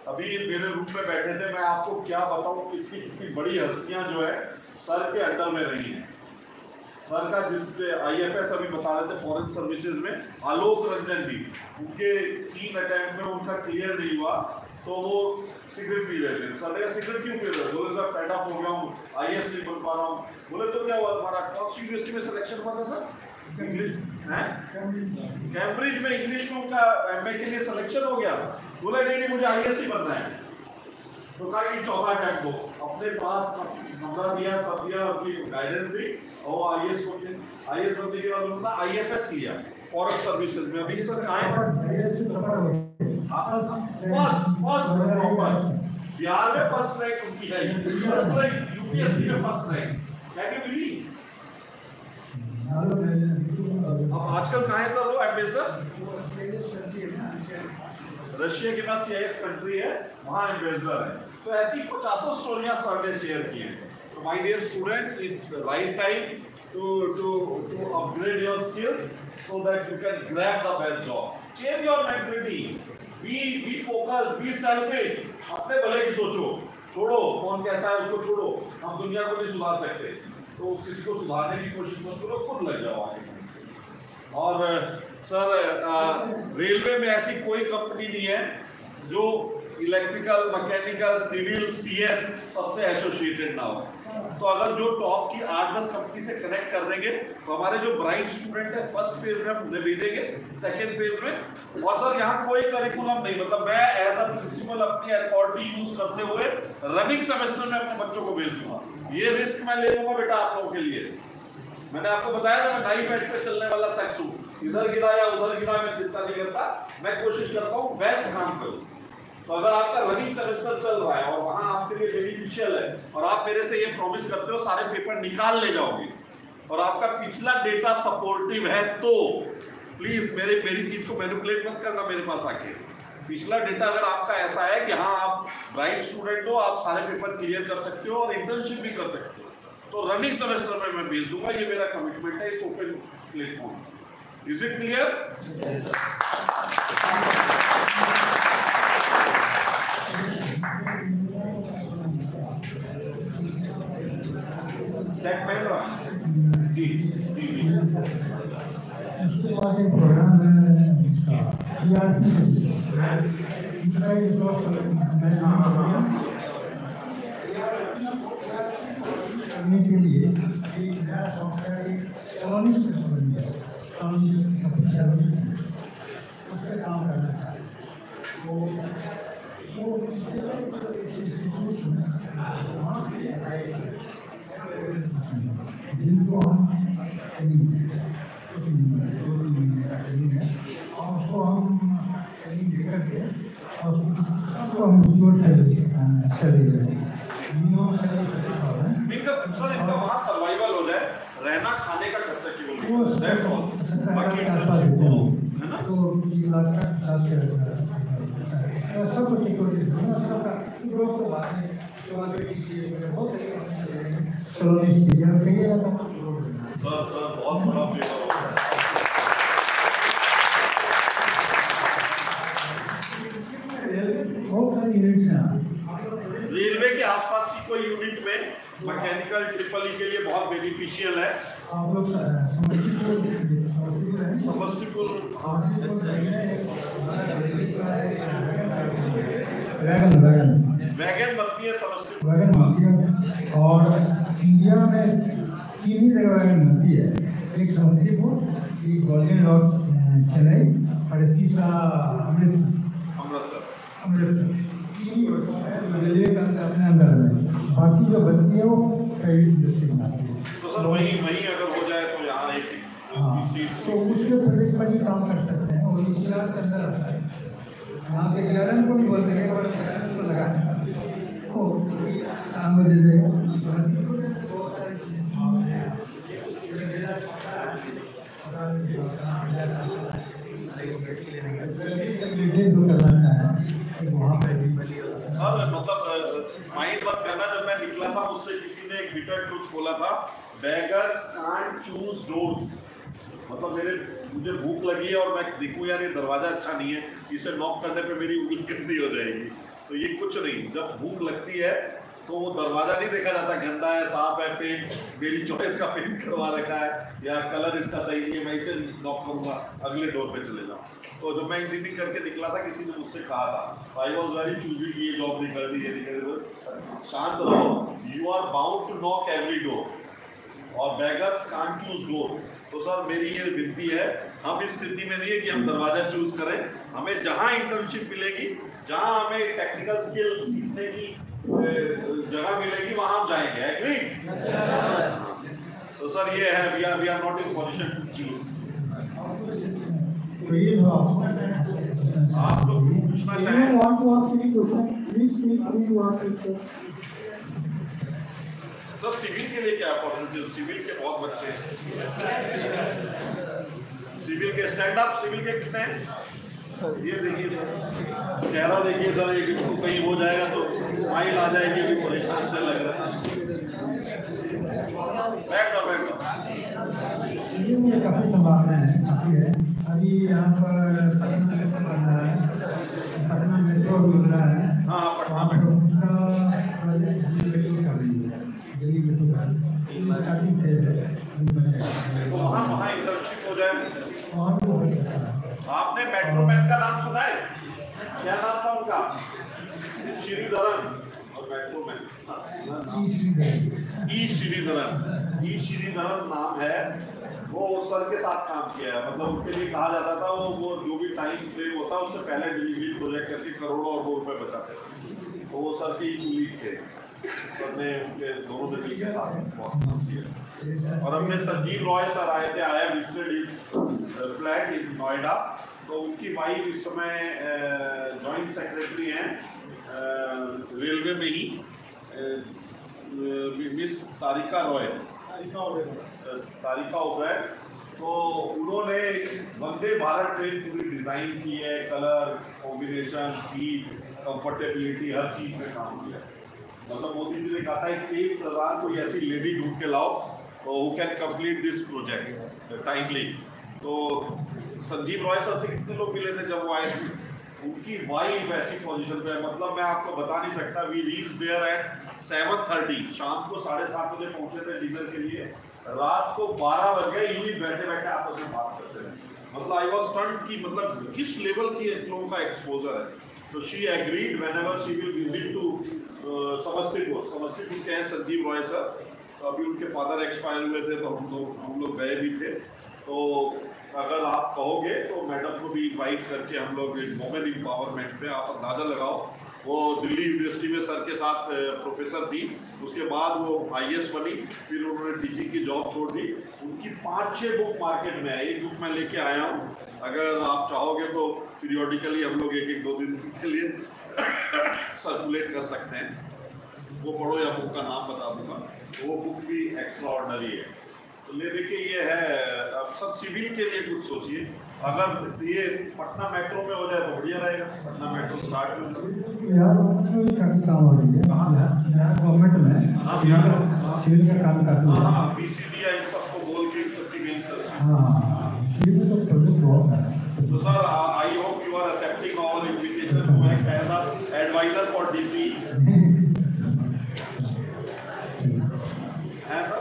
Speaker 1: अभी मेरे रूम में बैठे थे, मैं आपको क्या बताऊं कितनी बड़ी हस्तियां जो है सर के अंडर में रही हैं। सर का जिस IFS अभी बता रहे थे फॉरेन सर्विसेज में, आलोक रंजन भी, उनके 3 अटेम्प्ट में उनका क्लियर नहीं हुआ तो वो सिगरेट पी रहे थे। सर ने कहा सिगरेट क्यों पी रहे थे? बोले सर फेड अप हो गया हूँ, IAS नहीं बन पा रहा हूँ। बोले तो क्या हुआ तुम्हारा? कौन सी यूनिवर्सिटी में सिलेक्शन हुआ था सर? इंग्लिश है, कैम्ब्रिज में इंग्लिश में उनका MA के लिए सिलेक्शन हो गया। बोला नहीं मुझे IAS ही बनना है। तो कहा कि 14 अटेम्प्ट हो, अपने पास नंबर दिया, सब दिया, अपनी गाइडेंस दी और IAS को IAS बनने के बाद उन्होंने IFS लिया फॉरेन सर्विसेज में। अभी सर कहाँ है? बिहार में फर्स्ट रैंक उनकी है, UPSC में first rank. Can you believe? अब आजकल कहाँ है सर वो एम्बेसडर? रशिया के पास CIS कंट्री है, वहाँ एम्बेसडर है। तो ऐसी 50 स्टोरियां सर ने शेयर की हैं। तो my dear students, it's right time to upgrade your skills so that you can grab the best job. Change your mentality. Be focused, be selfish. अपने भले की सोचो, छोड़ो कौन कैसा है उसको छोड़ो। हम दुनिया को नहीं सुधार सकते, तो किसी को सुधारने की कोशिश मत करो, खुद लग जाओ आगे। और सर रेलवे में ऐसी कोई कंपनी नहीं है जो इलेक्ट्रिकल, मैकेनिकल, सिविल, CS सबसे एसोसिएटेड ना हो। तो अगर जो टॉप की 8-10 कंपनी से कनेक्ट कर देंगे तो हमारे जो ब्राइट स्टूडेंट है फर्स्ट फेज में हम उन्हें भेजेंगे, सेकेंड फेज में। और सर यहाँ कोई करिकुलम नहीं, मतलब मैं एज अ प्रिंसिपल अपनी अथॉरिटी यूज करते हुए रनिंग सेमेस्टर में अपने बच्चों को भेज दूंगा। ये रिस्क मैं ले लूंगा बेटा आप लोगों के लिए। मैंने आपको बताया था मैं नाइफ एज पे चलने वाला शख्स हूँ, इधर गिरा या उधर गिरा मैं चिंता नहीं करता, मैं कोशिश करता हूँ बेस्ट काम करूँ। तो अगर आपका रनिंग सेमेस्टर चल रहा है और वहां आपके लिए बेनिफिशियल है और आप मेरे से ये प्रॉमिस करते हो सारे पेपर निकाल ले जाओगे और आपका पिछला डेटा सपोर्टिव है, तो प्लीज मेरी चीज को मैनिपुलेट मत करना मेरे पास आके। पिछला डेटा अगर आपका ऐसा है कि हाँ आप ब्राइट स्टूडेंट हो, आप सारे पेपर क्लियर कर सकते हो और इंटर्नशिप भी कर सकते हो, तो रनिंग सेमेस्टर में मैं भेज दूंगा। ये मेरा कमिटमेंट है इस open platform. Is it clear? जी जी जी।
Speaker 5: उसके पास एक प्रोग्राम है इसका ERP करने के लिए एक नया सॉफ्टवेयर सलोनिस उस पर काम करना चाहते जिनको हम और उसको हम करके और सबको हम
Speaker 1: इनका वहाँ सर्वाइवल हो जाए, रहना खाने का खर्चा केवल
Speaker 5: वो
Speaker 1: है ना।
Speaker 5: तो 1 लाख का 50 से सबको सिक्योरिटी सबका ग्रोथ तो बात है बहुत सलोनी कहिए
Speaker 1: सर बहुत बड़ा फेवर होता है।
Speaker 5: बहुत सारे यूनिट्स हैं
Speaker 1: रेलवे के आसपास की कोई यूनिट में मैकेनिकल ट्रिपल ई के लिए बहुत बेनिफिशियल है।
Speaker 5: आप लोग
Speaker 1: समस्तीपुर वैगन बनती है समस्तीपुर
Speaker 5: और इंडिया में 3 ही जगह वैगन बनती है, एक समस्तीपुर, एक गोल्डन रॉक चेन्नई और तीसरा अमृतसर 3 ही होता है रेलवे का अपने अंदर में। बाकी जो बनती है वो प्राइवेट डिस्ट्रिक्ट में आती है।
Speaker 1: तो सर वहीं अगर हो जाए तो यहाँ एक
Speaker 5: तो उसके प्रोजेक्ट पर ही काम कर सकते हैं और इस के अंदर आता है। यहाँ के क्लियरेंस को भी बोलते हैं और क्लियरेंस को लगाने को काम दे देगा। बहुत सारी चीज़ें जो करना चाहें वहाँ पर भी
Speaker 1: मतलब माइंड मत करना। जब मैं निकला था मुझसे किसी ने एक बिटर ट्रूथ बोला था, बेगर्स कांट चूज डोर्स। मतलब मुझे भूख लगी है और मैं देखूं यार ये दरवाजा अच्छा नहीं है, इसे नॉक करने पे मेरी उंगली गंदी हो जाएगी, तो ये कुछ नहीं। जब भूख लगती है तो वो दरवाजा नहीं देखा जाता, गंदा है साफ है, पेंट मेरी चॉइस का पेंट करवा रखा है या कलर इसका सही नहीं है, मैं इसे नॉक करूंगा, अगले डोर पे चले जाऊँ। तो जब मैं इंजीनियरिंग करके निकला था किसी ने मुझसे कहा था आई वॉज वेरी चूजी की ये जॉब नहीं कर दी, ये नहीं कर दी। शांत रहो, you are bound to knock every door और बेगर्स कांट चूज डोर। तो सर मेरी ये विनती है, हम इस स्थिति में नहीं है कि हम दरवाजा चूज करें, हमें जहाँ इंटर्नशिप मिलेगी, जहाँ हमें टेक्निकल स्किल सीखने की जगह मिलेगी वहाँ हम जाएंगे। एग्री? तो सर ये है, we are not in position to choose. आप लोग पूछना चाहें?
Speaker 3: want to ask any question, please feel free to ask it, sir.
Speaker 1: Sir civil के लिए क्या अपॉर्चुनिटी? सिविल के बहुत बच्चे हैं, सिविल के स्टैंड अप सिविल के कितने हैं? ये देखिए चेहरा देखिए सर, एक कहीं हो जाएगा तो स्माइल आ जाएगी कि परेशान से लग रहा है।
Speaker 5: सिविल में काफ़ी संभावना है, काफ़ी है। अभी यहाँ पर पटना मेट्रो भी बन रहा है।
Speaker 1: हाँ पटना में
Speaker 5: स्टार्टिंग फेज है,
Speaker 1: वहाँ इंटर्नशिप हो जाए।
Speaker 5: वहाँ भी हो सकता है।
Speaker 1: आपने मेट्रोमैन का नाम सुना है? क्या नाम था उनका? श्रीधरन और मेट्रोमैन ई श्रीधरन नाम है। वो सर के साथ काम किया है, मतलब उनके लिए कहा जाता था वो जो भी टाइम फ्रेम होता है उससे पहले डिलीवरी प्रोजेक्ट करके करोड़ों और रुपए बचाते थे। तो वो सर के ही लीड थे, सर ने उनके दोनों से के साथ बहुत किया। और हमने संजीव रॉय सर आए थे, I have visited his flat in Noida. तो उनकी वाइफ इस समय जॉइंट सेक्रेटरी हैं रेलवे में ही, मिस तारिका रॉय, तारिका ओबराय। तो उन्होंने वंदे भारत ट्रेन पूरी डिज़ाइन की है, कलर कॉम्बिनेशन, सीट, कंफर्टेबिलिटी, हर चीज़ में काम किया है। मतलब मोदी जी ने कहा था 1000 कोई ऐसी लेडी ढूंढ के लाओ who can complete this project timely. तो संजीव रॉय सर से कितने लोग मिले थे जब वो आए थे? उनकी वाइफ ऐसी पोजीशन पे है, मतलब मैं आपको बता नहीं सकता। वी रीच देयर एट 7:30, शाम को 7:30 बजे पहुंचे थे डिनर के लिए, रात को 12 बज गए, यूं ही बैठे बैठे आपस में बात करते रहे। मतलब आई वाज स्टन्ड कि मतलब किस लेवल की लोगों का एक्सपोजर है। तो she agreed whenever she will visit to Samastipur के हैं संजीव रॉय सर। तो अभी उनके फादर एक्सपायर हुए थे, तो हम लोग गए भी थे। तो अगर आप कहोगे तो मैडम को भी इनवाइट करके हम लोग वुमेन एम्पावरमेंट पे, आप अंदाज़ा लगाओ, वो दिल्ली यूनिवर्सिटी में सर के साथ प्रोफेसर थी, उसके बाद वो IAS बनी, फिर उन्होंने टीचिंग की जॉब छोड़ दी। उनकी 5-6 बुक मार्केट में है, एक बुक मैं लेके आया हूँ, अगर आप चाहोगे तो पीरियोडिकली हम लोग 1-2 दिन के लिए सर्कुलेट कर सकते हैं। वो पढ़ो या बुक का नाम बता दूंगा, तो वो बुक भी एक्स्ट्रा ऑर्डनरी है। तो ले देखिए ये है। अब सर सिविल के लिए कुछ सोचिए, अगर ये पटना मेट्रो में हो जाए तो बढ़िया रहेगा। पटना मेट्रो स्टार्ट में
Speaker 5: बिहार गवर्नमेंट में भी काफी काम हो रही है। बिहार गवर्नमेंट में सिविल का काम करती है।
Speaker 1: हाँ, BCD इन सबको बोल के इन सबकी मेहनत।
Speaker 5: हाँ, सिविल में तो प्रोजेक्ट बहुत है।
Speaker 1: तो sir I hope you are accepting our invitation to act as a advisor for DC। है सर,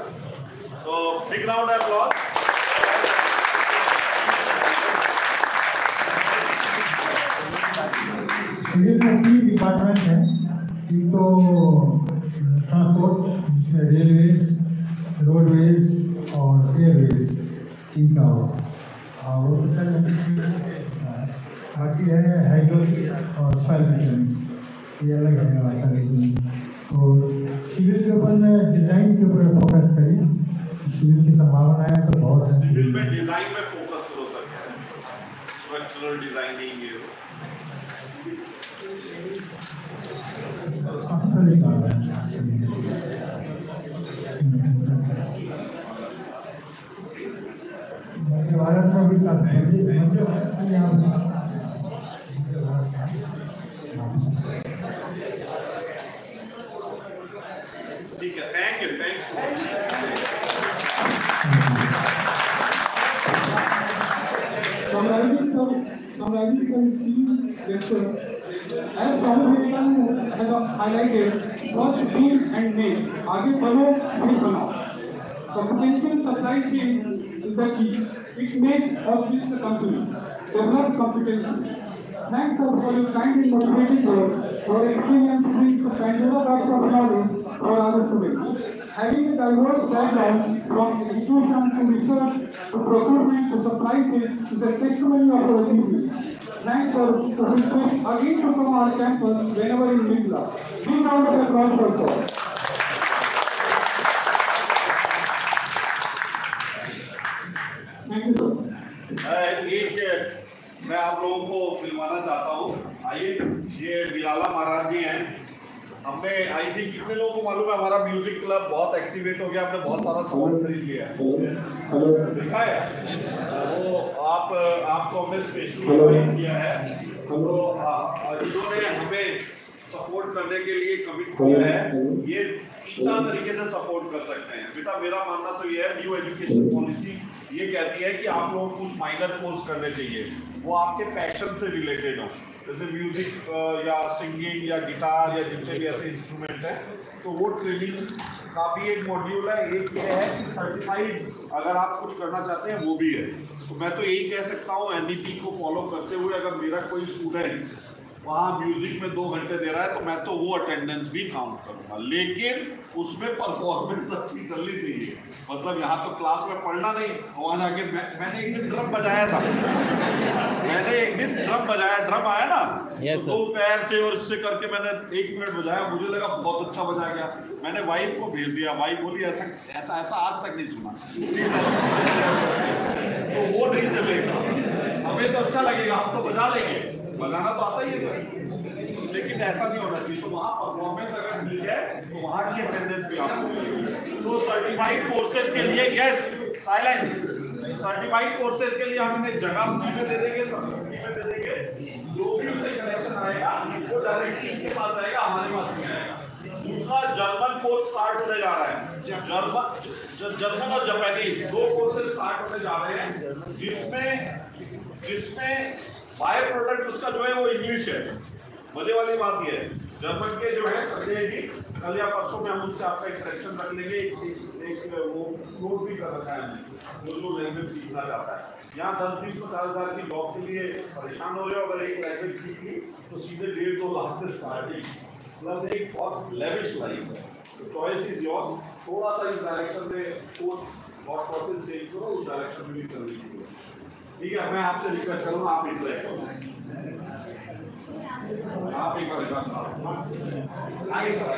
Speaker 1: तो big round of applause.
Speaker 5: Civil में 3 डिपार्टमेंट हैं, एक तो ट्रांसपोर्ट जिसमें रेलवेज, रोडवेज और एयरवेज, 3 का हो, और वो तो सर बाकी है हाइड्रोलिक्स और सॉइल मेंटेनेंस, ये अलग है। तो सिविल के ऊपर में डिज़ाइन के ऊपर फोकस करिए, सिविल की संभावनाएं तो बहुत है।
Speaker 1: सिविल में डिजाइन में फोकस करो सर, स्ट्रक्चरल डिजाइनिंग ये
Speaker 5: भारत में भी काफी
Speaker 1: ठीक है। Thank you.
Speaker 3: Summarizing some key lecture, as Swami Vivekananda has highlighted, first do and make, आगे बढ़ो फिर बनाओ। The potential supply chain is the key. It makes or keeps a company. Develop competency. Thanks for your kind and motivating words. Your experience brings a tangible factor of knowledge for our students. Having a diverse background from institution to research to procurement to supply chain is a testimony of your achievement. Thanks for participating again to come our campus whenever you need us. Big round of applause for sir. Thank you sir.
Speaker 1: एक मैं आप लोगों को फिल्माना चाहता हूँ। आइए, ये बिलाला महाराज जी हैं। हमने आई थिंक कितने लोगों को मालूम है हमारा म्यूजिक क्लब बहुत एक्टिवेट हो गया, हमने बहुत सारा सामान खरीद लिया है, देखा है वो आपको हमने स्पेशली इनवाइट किया है। तो इन्होंने हमें सपोर्ट करने के लिए कमिट किया है। ये 3-4 तरीके से सपोर्ट कर सकते हैं। बेटा मेरा मानना तो ये है, न्यू एजुकेशन पॉलिसी ये कहती है कि आप लोग कुछ माइनर कोर्स करने चाहिए, वो आपके पैशन से रिलेटेड हो, जैसे म्यूजिक या सिंगिंग या गिटार या जितने भी ऐसे इंस्ट्रूमेंट हैं, तो वो ट्रेनिंग का भी एक मॉड्यूल है। एक ये है कि सर्टिफाइड अगर आप कुछ करना चाहते हैं वो भी है। तो मैं तो यही कह सकता हूँ, NEP को फॉलो करते हुए अगर मेरा कोई स्टूडेंट वहाँ म्यूजिक में 2 घंटे दे रहा है तो मैं तो वो अटेंडेंस भी काउंट करूंगा, लेकिन उसमें परफॉर्मेंस अच्छी चलनी चाहिए। मतलब यहाँ तो क्लास में पढ़ना नहीं, वहाँ जाके मैंने एक दिन ड्रम बजाया था ड्रम आया ना,
Speaker 6: Yes,
Speaker 1: तो 2 पैर से और इससे करके मैंने 1 मिनट बजाया, मुझे लगा बहुत अच्छा बजाया गया। मैंने वाइफ को भेज दिया, वाइफ बोली ऐसा ऐसा ऐसा आज तक नहीं सुना, तो वो नहीं चलेगा। हमें तो अच्छा लगेगा, हम तो बजा लेंगे, बजाना तो आता ही है, लेकिन ऐसा नहीं होना चाहिए। तो वहाँ परफॉर्मेंस अगर मिल जाए तो वहाँ की अटेंडेंस भी आपको मिलेगी। तो सर्टिफाइड कोर्सेज के लिए यस साइलेंस, सर्टिफाइड कोर्सेज के लिए हम इन्हें जगह फ्री में दे देंगे, सब फ्री में दे देंगे। जो भी उसे कनेक्शन आएगा वो डायरेक्टली इनके पास आएगा, हमारे पास नहीं आएगा। दूसरा जर्मन कोर्स स्टार्ट होने जा रहा है, जर्मन और जापानीज 2 कोर्सेज स्टार्ट होने जा रहे हैं, जिसमें बाय प्रोडक्ट उसका जो है वो इंग्लिश है। मजे वाली बात ये है, जर्मन के जो है संजय जी कल या परसों में हम उनसे आपका एक कनेक्शन रख लेंगे, एक वो नोट भी कर रखा है हमने, जो लैंग्वेज सीखना चाहता है। यहाँ 10-20-50 हज़ार की जॉब के लिए परेशान हो रहे हो, अगर एक लैंग्वेज सीख ली तो सीधे 1.5-2 लाख से स्टार्टिंग, प्लस एक बहुत लेविश लाइफ है। तो चॉइस इज योर्स, थोड़ा सा इस डायरेक्शन में कोर्स और कोर्सेज चेंज करो, उस डायरेक्शन में भी कर लीजिए। ठीक है, मैं आपसे रिक्वेस्ट करूँगा आप इस लाइक आप एक बार आगे सर।